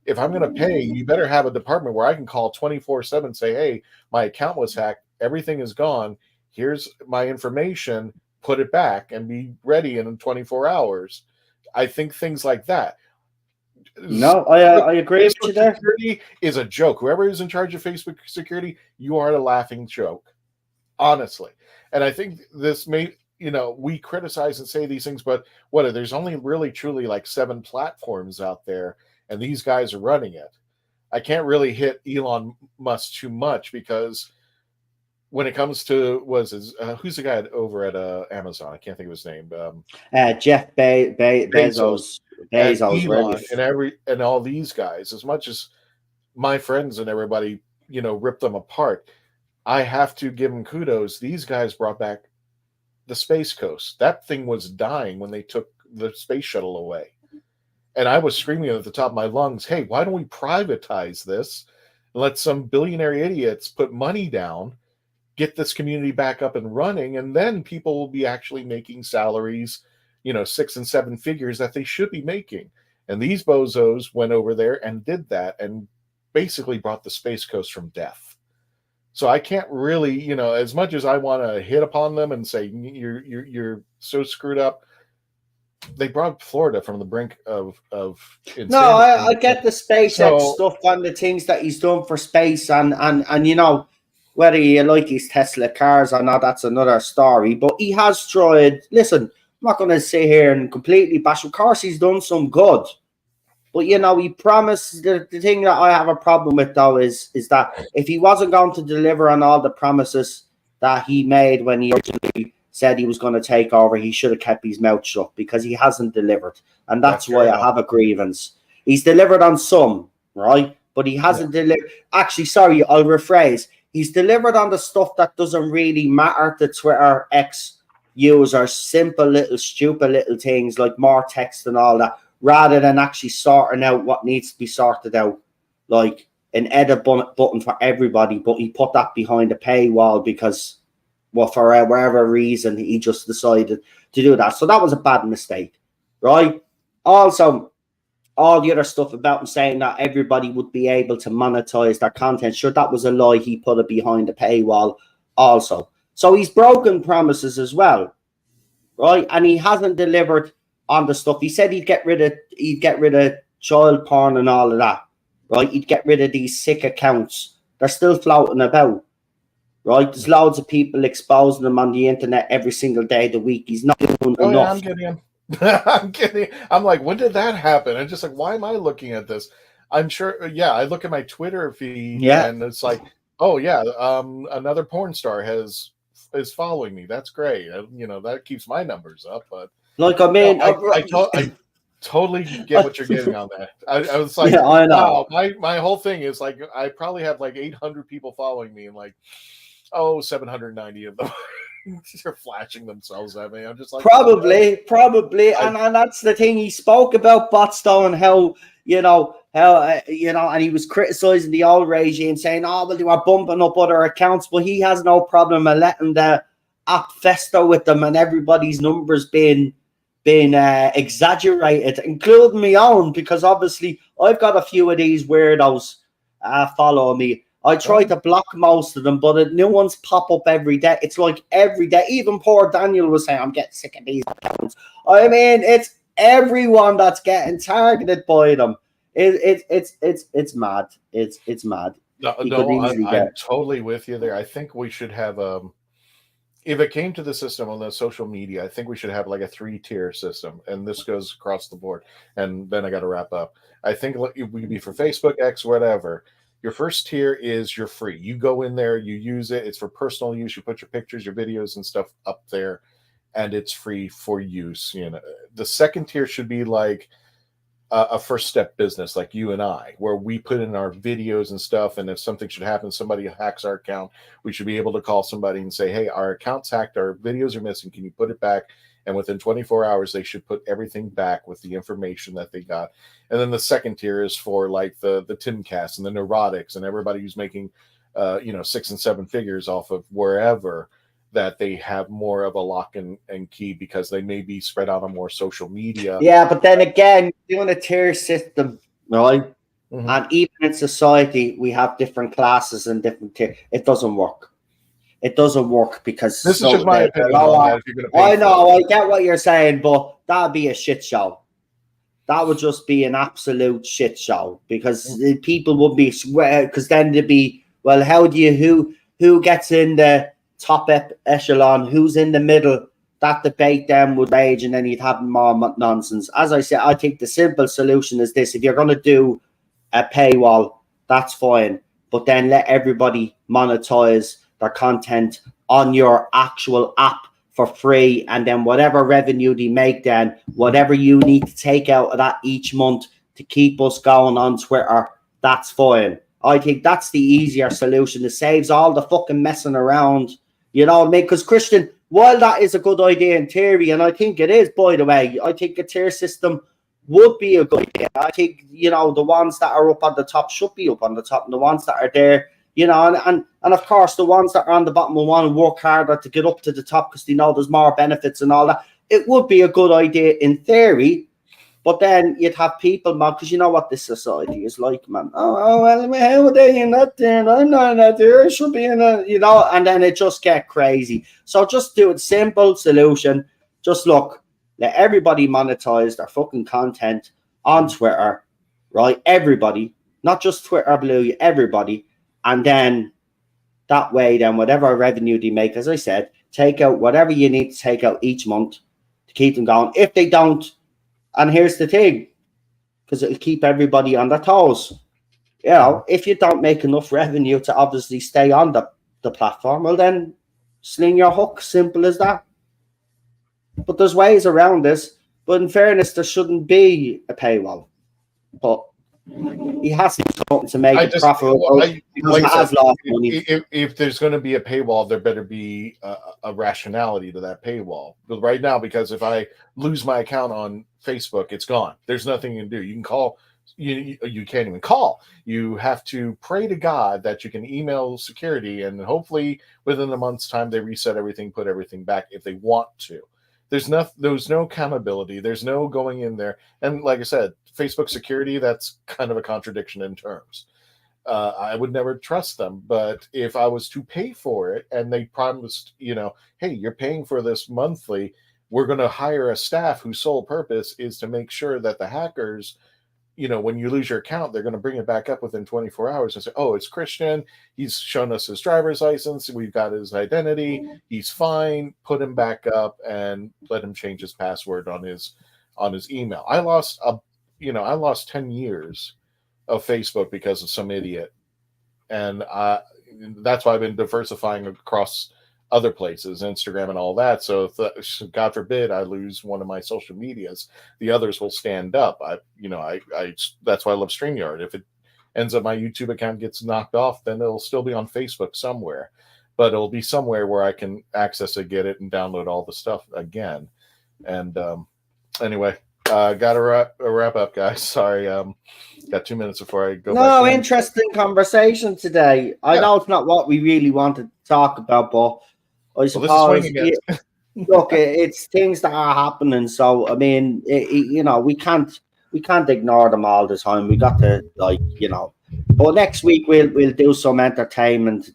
If I'm going to pay, you better have a department where I can call 24/7, say, hey, my account was hacked, everything is gone, here's my information, put it back, and be ready in 24 hours. I think things like that. No, I agree with you there. Security is a joke. Whoever is in charge of Facebook security, you are a laughing joke, honestly. And I think this may, we criticize and say these things, but there's only really truly like 7 platforms out there, and these guys are running it. I can't really hit Elon Musk too much, because when it comes to who's the guy over at Amazon? I can't think of his name. Jeff Bezos, and Elon, and all these guys. As much as my friends and everybody, rip them apart, I have to give them kudos. These guys brought back the Space Coast. That thing was dying when they took the space shuttle away, and I was screaming at the top of my lungs, "Hey, why don't we privatize this? Let some billionaire idiots put money down, get this community back up and running, and then people will be actually making salaries, 6 and 7 figures that they should be making." And these bozos went over there and did that, and basically brought the Space Coast from death. So I can't really, as much as I want to hit upon them and say you're so screwed up, they brought Florida from the brink of insanity. No, I get the SpaceX stuff and the things that he's done for space, and whether you like his Tesla cars or not, that's another story. But he has tried. Listen, I'm not going to sit here and completely bash. Of course, he's done some good. But, he promised. The thing that I have a problem with, though, is that if he wasn't going to deliver on all the promises that he made when he originally said he was going to take over, he should have kept his mouth shut, because he hasn't delivered. And that's why I have a grievance. He's delivered on some, right? But he hasn't delivered. Actually, sorry, I'll rephrase. He's delivered on the stuff that doesn't really matter to Twitter X users, simple little stupid little things like more text and all that, rather than actually sorting out what needs to be sorted out, like an edit button for everybody. But he put that behind a paywall because, well, for whatever reason, he just decided to do that. So that was a bad mistake, right? Also, all the other stuff about him saying that everybody would be able to monetize their content, sure, that was a lie. He put it behind a paywall also. So he's broken promises as well, right? And he hasn't delivered on the stuff. He said he'd get rid of child porn and all of that, right? He'd get rid of these sick accounts. They're still floating about, right? There's loads of people exposing them on the internet every single day of the week. He's not doing enough. Yeah, I'm getting him. I'm kidding. I'm like, when did that happen? I'm just like, why am I looking at this? I'm sure. Yeah, I look at my Twitter feed, and it's like, oh yeah, another porn star is following me. That's great. That keeps my numbers up. But like, I mean, I totally get what you're getting on that. I was like, yeah, I know. Wow, my whole thing is like, I probably have like 800 people following me, and like, 790 of them. They're flashing themselves at me. I'm just like, probably, and that's the thing. He spoke about Botstow and how and he was criticizing the old regime, saying, "Oh, well, they were bumping up other accounts," but he has no problem of letting the app fester with them and everybody's numbers being exaggerated, including my own, because obviously I've got a few of these weirdos follow me. I try to block most of them, but new ones pop up every day. It's like every day. Even poor Daniel was saying, I'm getting sick of these accounts. I mean, it's everyone that's getting targeted by them. It's mad. It's mad. No, I'm totally with you there. I think we should have if it came to the system on the social media, I think we should have like a 3-tier system, and this goes across the board. And then I got to wrap up. I think it would be for Facebook, X, whatever. Your first tier is you're free. You go in there, you use it. It's for personal use. You put your pictures, your videos, and stuff up there, and it's free for use. The second tier should be like a first step business, like you and I, where we put in our videos and stuff. And if something should happen, somebody hacks our account, we should be able to call somebody and say, "Hey, our account's hacked. Our videos are missing. Can you put it back?" And within 24 hours, they should put everything back with the information that they got. And then the second tier is for like the Timcasts and the Neurotics and everybody who's making, 6 and 7 figures off of wherever, that they have more of a lock and key because they may be spread out on more social media. Yeah, but then again, doing a tier system, right? Mm-hmm. And even in society, we have different classes and different tiers. It doesn't work. It doesn't work because this is just my opinion. I know, I get what you're saying, but that'd be a shit show. That would just be an absolute shit show because people would be because then they'd be, well, how do you who gets in the top echelon, who's in the middle? That debate then would rage, and then you'd have more nonsense. As I said, I think the simple solution is this: if you're going to do a paywall, that's fine, but then let everybody monetize their content on your actual app for free, and then whatever revenue they make, then whatever you need to take out of that each month to keep us going on Twitter, that's fine. I think that's the easier solution. It saves all the fucking messing around, you know what I mean? Because Christian, while that is a good idea in theory, and I think it is, by the way, I think a tier system would be a good idea. I think, the ones that are up on the top should be up on the top, and the ones that are there, and of course the ones that are on the bottom will want to work harder to get up to the top because they know there's more benefits and all that. It would be a good idea in theory, but then you'd have people, man, because you know what this society is like, man. Oh well, how are they in that there? I'm not in that there. I should be in a, and then it just get crazy. So just do it simple solution. Just look, let everybody monetize their fucking content on Twitter, right? Everybody, not just Twitter Blue, everybody. And then that way, then whatever revenue they make, as I said, take out whatever you need to take out each month to keep them going. If they don't, and here's the thing, because it'll keep everybody on their toes. If you don't make enough revenue to obviously stay on the platform, well then sling your hook. Simple as that. But there's ways around this. But in fairness, there shouldn't be a paywall. But He has to do something to make it profitable. Like I Has said, lost money. if there's going to be a paywall, there better be a rationality to that paywall. But right now, because if I lose my account on Facebook, it's gone. There's nothing you can do. You can call. You can't even call. You have to pray to God that you can email security, and hopefully within a month's time they reset everything, put everything back if they want to. There's no accountability. There's no going in there. And like I said, Facebook security, that's kind of a contradiction in terms. I would never trust them. But if I was to pay for it and they promised, hey, you're paying for this monthly, we're going to hire a staff whose sole purpose is to make sure that the hackers, when you lose your account, they're going to bring it back up within 24 hours and say, oh, it's Christian. He's shown us his driver's license. We've got his identity. He's fine. Put him back up and let him change his password on his email. I lost 10 years of Facebook because of some idiot. And that's why I've been diversifying across other places, Instagram and all that. So if God forbid I lose one of my social medias, the others will stand up. That's why I love StreamYard. If it ends up my YouTube account gets knocked off, then it'll still be on Facebook somewhere, but it'll be somewhere where I can access it, get it, and download all the stuff again. And anyway, got to wrap up, guys. Sorry, got 2 minutes before I go. No, interesting conversation today. I know it's not what we really wanted to talk about, but I suppose look, it's things that are happening. So I mean, we can't ignore them all the time. We got to But next week we'll do some entertainment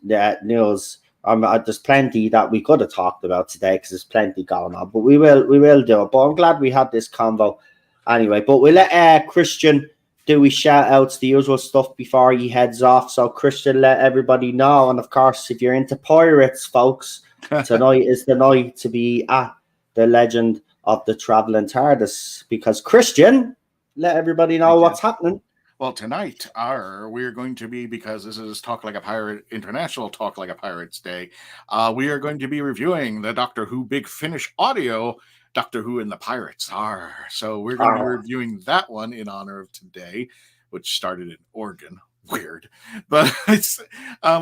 news. There's plenty that we could have talked about today because there's plenty going on. But we will do it. But I'm glad we had this convo anyway. But we'll let Christian do his shout outs, the usual stuff before he heads off. So Christian, let everybody know. And of course, if you're into pirates, folks, tonight is the night to be at the Legend of the Traveling TARDIS, because Christian, let everybody know what's happening. Well, tonight we're going to be, because this is Talk Like a Pirate International Talk Like a Pirates Day, we are going to be reviewing the Doctor Who Big Finish audio, Doctor Who and the Pirates. So we're going to be reviewing that one in honor of today, which started in Oregon. Weird, but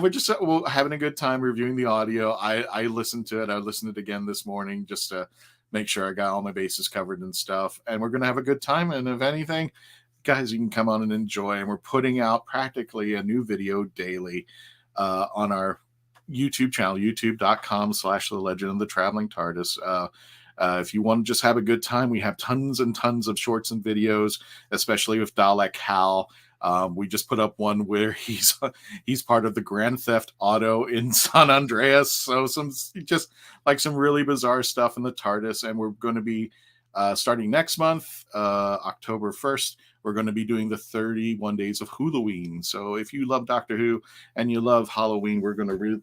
we're just having a good time reviewing the audio. I listened to it. I listened to it again this morning just to make sure I got all my bases covered and stuff. And we're going to have a good time. And if anything, guys, you can come on and enjoy. And we're putting out practically a new video daily on our YouTube channel, youtube.com/The Legend of the Traveling TARDIS. If you want to just have a good time, we have tons and tons of shorts and videos, especially with Dalek Hal. We just put up one where he's part of the Grand Theft Auto in San Andreas. So some really bizarre stuff in the TARDIS. And we're going to be starting next month, October 1st, we're going to be doing the 31 Days of Halloween. So if you love Doctor Who and you love Halloween, we're going to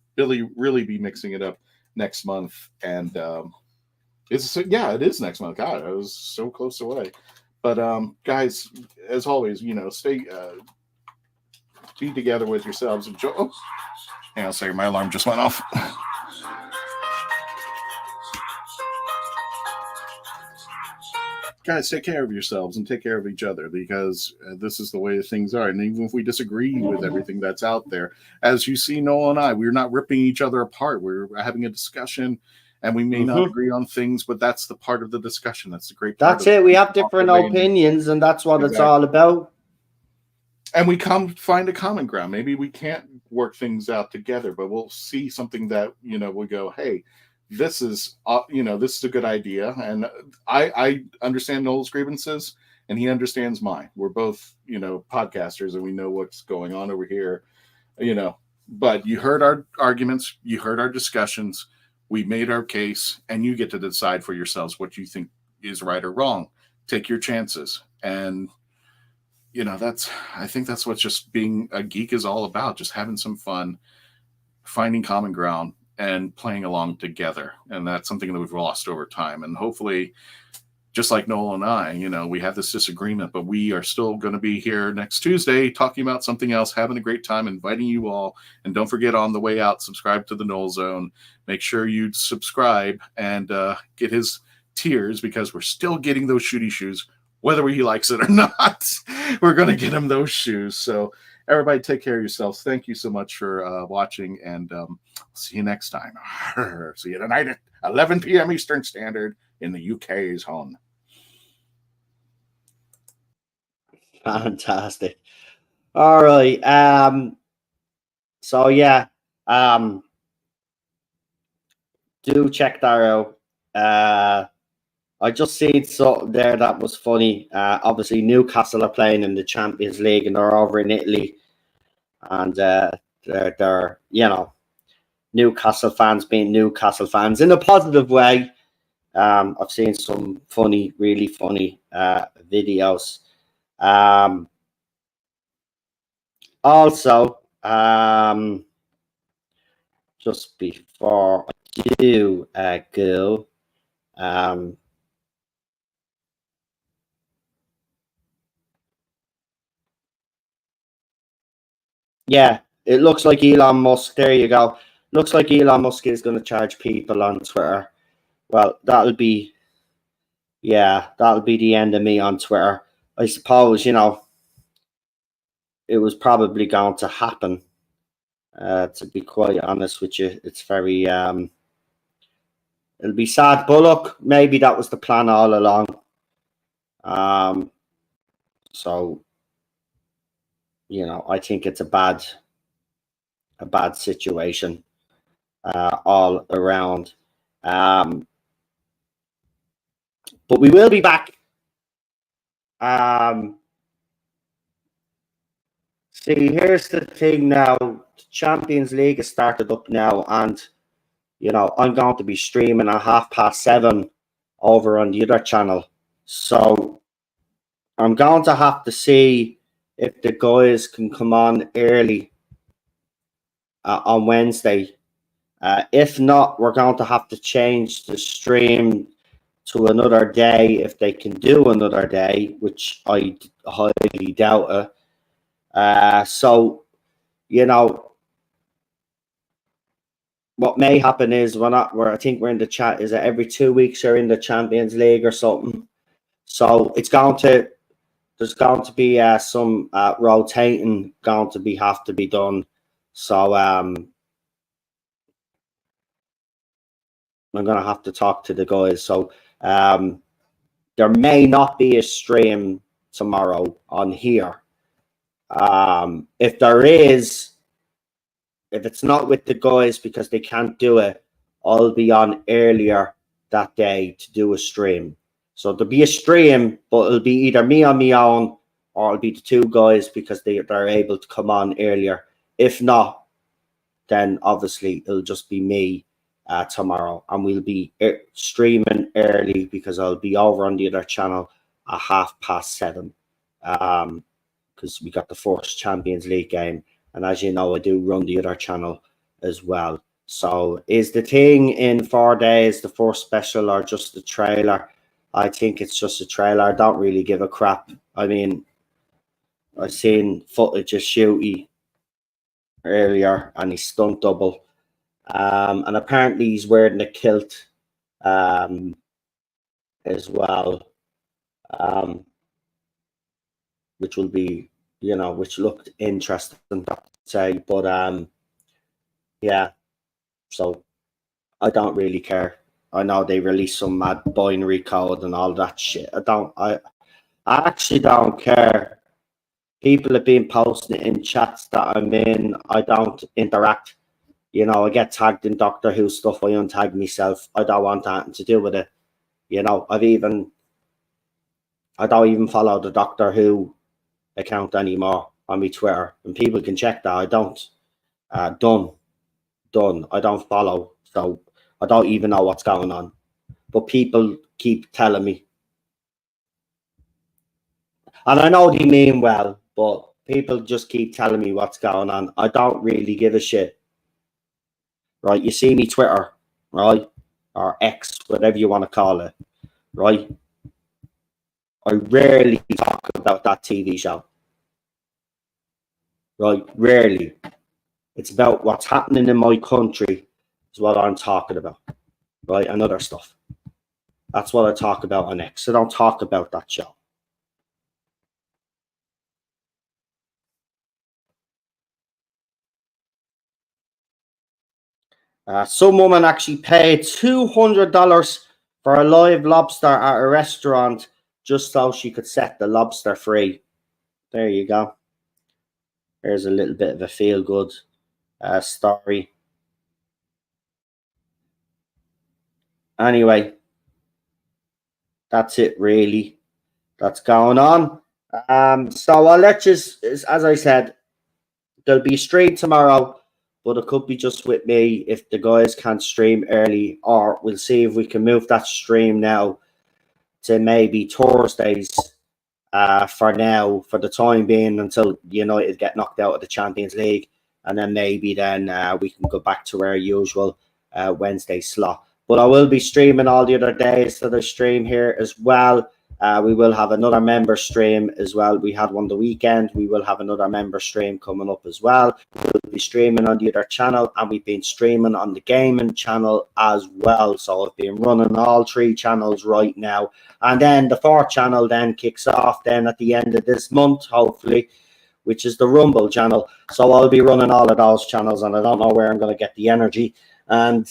really be mixing it up next month. And it is next month. God, I was so close away. But guys, as always, stay be together with yourselves. Enjoy. Oh, hang on a second, my alarm just went off. Guys, take care of yourselves and take care of each other, because this is the way things are. And even if we disagree with everything that's out there, as you see, Noel and I, we're not ripping each other apart. We're having a discussion. And we may not agree on things, but that's the part of the discussion. That's the great part. That's it. We have different opinions, and that's what it's all about. And we find a common ground. Maybe we can't work things out together, but we'll see something that, we go, hey, this is a good idea. And I understand Noel's grievances, and he understands mine. We're both, podcasters, and we know what's going on over here, But you heard our arguments. You heard our discussions. We made our case, and you get to decide for yourselves what you think is right or wrong. Take your chances. And, I think that's what just being a geek is all about, just having some fun, finding common ground, and playing along together. And that's something that we've lost over time. And hopefully, just like Noel and I, we have this disagreement, but we are still going to be here next Tuesday talking about something else, having a great time, inviting you all. And don't forget, on the way out, subscribe to the Noel Zone. Make sure you subscribe and get his tiers, because we're still getting those shooty shoes whether he likes it or not. We're going to get him those shoes. So everybody take care of yourselves. Thank you so much for watching, and see you next time. See you tonight at 11 p.m. Eastern Standard in the UK's home. Fantastic. All right. So yeah, do check that out. I just seen something there that was funny. Obviously, Newcastle are playing in the Champions League, and they're over in Italy, and they're Newcastle fans being Newcastle fans in a positive way. I've seen some funny, really funny videos. Also, just before I do go, yeah, it looks like Elon Musk. There you go. Looks like Elon Musk is going to charge people on Twitter. Well, that'll be the end of me on Twitter. I suppose, it was probably going to happen. To be quite honest with you, it's very it'll be sad, but look, maybe that was the plan all along. So I think it's a bad situation all around. But we will be back. See, here's the thing now. The Champions League has started up now, and I'm going to be streaming at 7:30 over on the other channel. So I'm going to have to see if the guys can come on early on Wednesday. If not, we're going to have to change the stream to another day if they can do another day, which I highly doubt it. So, what may happen is I think we're in the chat. Is it every 2 weeks or in the Champions League or something? So there's going to be some rotating have to be done. So I'm gonna have to talk to the guys. So there may not be a stream tomorrow on here. If there is, if it's not with the guys because they can't do it, I'll be on earlier that day to do a stream. So there'll be a stream, but it'll be either me on my own or it'll be the two guys because they're able to come on earlier. If not, then obviously it'll just be me tomorrow, and we'll be streaming early because I'll be over on the other channel at 7:30. Because we got the first Champions League game, and as you know, I do run the other channel as well. So is the thing in 4 days the first special or just the trailer? I think it's just a trailer. I don't really give a crap. I mean, I've seen footage of Shooty earlier and he's stunt double. And apparently he's wearing a kilt as well. Which will be, which looked interesting to say, but yeah, so I don't really care. I know they released some mad binary code and all that shit. I actually don't care. People have been posting it in chats that I'm in. I don't interact. I get tagged in Doctor Who stuff. I untag myself. I don't want anything to do with it. I don't even follow the Doctor Who account anymore on my Twitter, and people can check that. I don't. Done. I don't follow, so I don't even know what's going on. But people keep telling me, and I know they mean well, but people just keep telling me what's going on. I don't really give a shit. Right? You see me Twitter, right? Or X, whatever you want to call it, right? I rarely talk about that TV show. Right? Rarely. It's about what's happening in my country is what I'm talking about. Right? And other stuff. That's what I talk about on X. I don't talk about that show. Some woman actually paid $200 for a live lobster at a restaurant just so she could set the lobster free. There you go. There's a little bit of a feel-good story. Anyway, that's it really. That's going on. So I'll let you, as I said, there'll be a stream tomorrow, but it could be just with me if the guys can't stream early, or we'll see if we can move that stream now to maybe Thursdays for now, for the time being, until United get knocked out of the Champions League, and then maybe then we can go back to our usual Wednesday slot. But I will be streaming all the other days that I stream here as well. We will have another member stream as well. We had one the weekend. We will have another member stream coming up as well. We'll be streaming on the other channel, and we've been streaming on the gaming channel as well. So I've been running all 3 channels right now. And then the 4th channel then kicks off then at the end of this month, hopefully, which is the Rumble channel. So I'll be running all of those channels, and I don't know where I'm going to get the energy and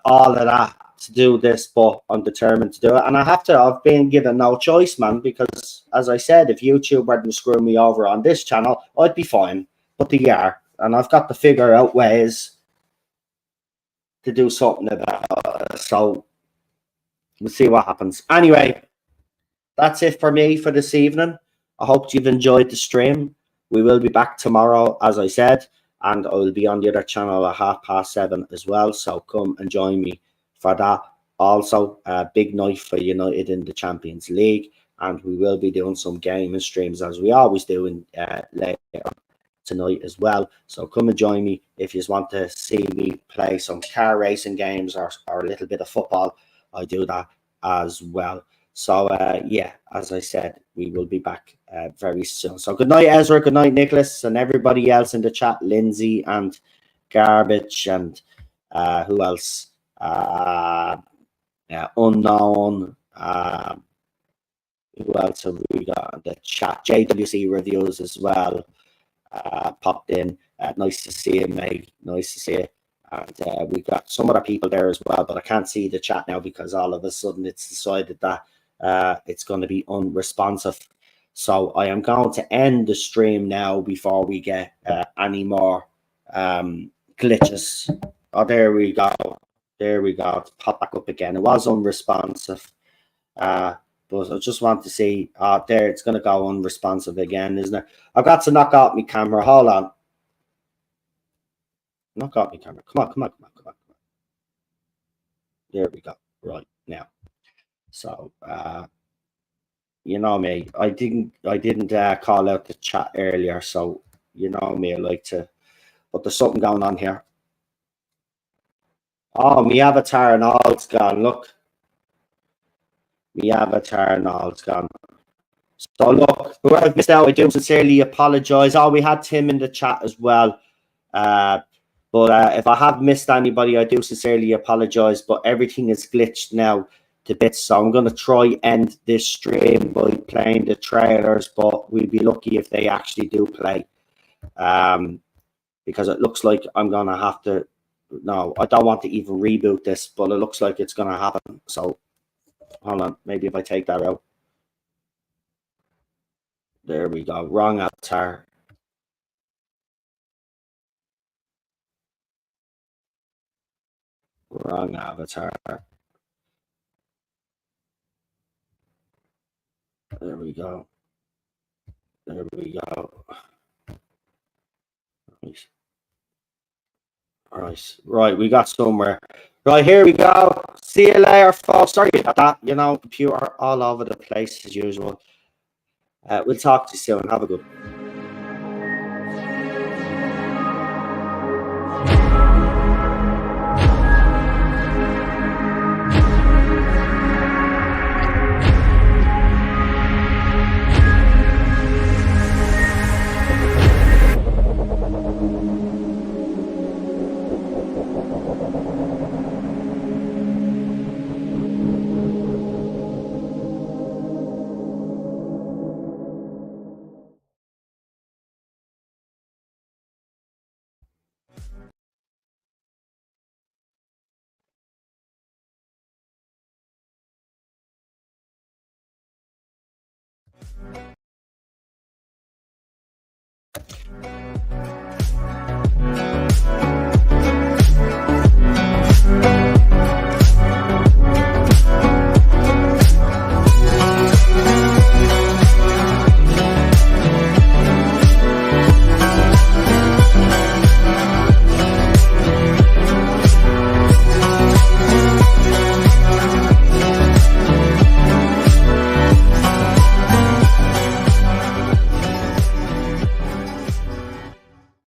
all of that to do this, but I'm determined to do it. And I've been given no choice, man, because as I said, if YouTube weren't screwing me over on this channel, I'd be fine, but they are, and I've got to figure out ways to do something about it. So we'll see what happens. Anyway, that's it for me for this evening. I hope you've enjoyed the stream. We will be back tomorrow, as I said, and I will be on the other channel at 7:30 as well. So come and join me for that. Also, a big night for United in the Champions League, and we will be doing some gaming streams as we always do in later tonight as well. So come and join me if you want to see me play some car racing games or a little bit of football. I do that as well. So yeah, as I said, we will be back very soon. So good night, Ezra. Good night, Nicholas, and everybody else in the chat. Lindsay and Garbage and who else? Unknown. Who else have we got in the chat? JWC reviews as well. Popped in. Nice to see you, mate. Nice to see you. And we've got some other people there as well, but I can't see the chat now because all of a sudden it's decided that it's going to be unresponsive. So I am going to end the stream now before we get any more glitches. Oh, there we go. There we go. It's popped back up again. It was unresponsive. But I just want to see. There, it's going to go unresponsive again, isn't it? I've got to knock out my camera. Hold on. Knock out my camera. Come on. There we go. Right now. So, you know me. I didn't call out the chat earlier, so you know me. I like to. But there's something going on here. Oh, my avatar and all it's gone. Look. My avatar and all it's gone. So look, whoever I've missed out, I do sincerely apologise. Oh, we had Tim in the chat as well. But if I have missed anybody, I do sincerely apologise. But everything is glitched now to bits. So I'm going to try end this stream by playing the trailers. But we'll be lucky if they actually do play. Because it looks like I'm going to have to. No, I don't want to even reboot this. But it looks like it's going to happen. So hold on. Maybe if I take that out. There we go. Wrong avatar. Wrong avatar. There we go. There we go. Right, we got somewhere. Right, here we go. See you later, folks. Sorry about that. You know, computer all over the place as usual. We'll talk to you soon. Have a good one.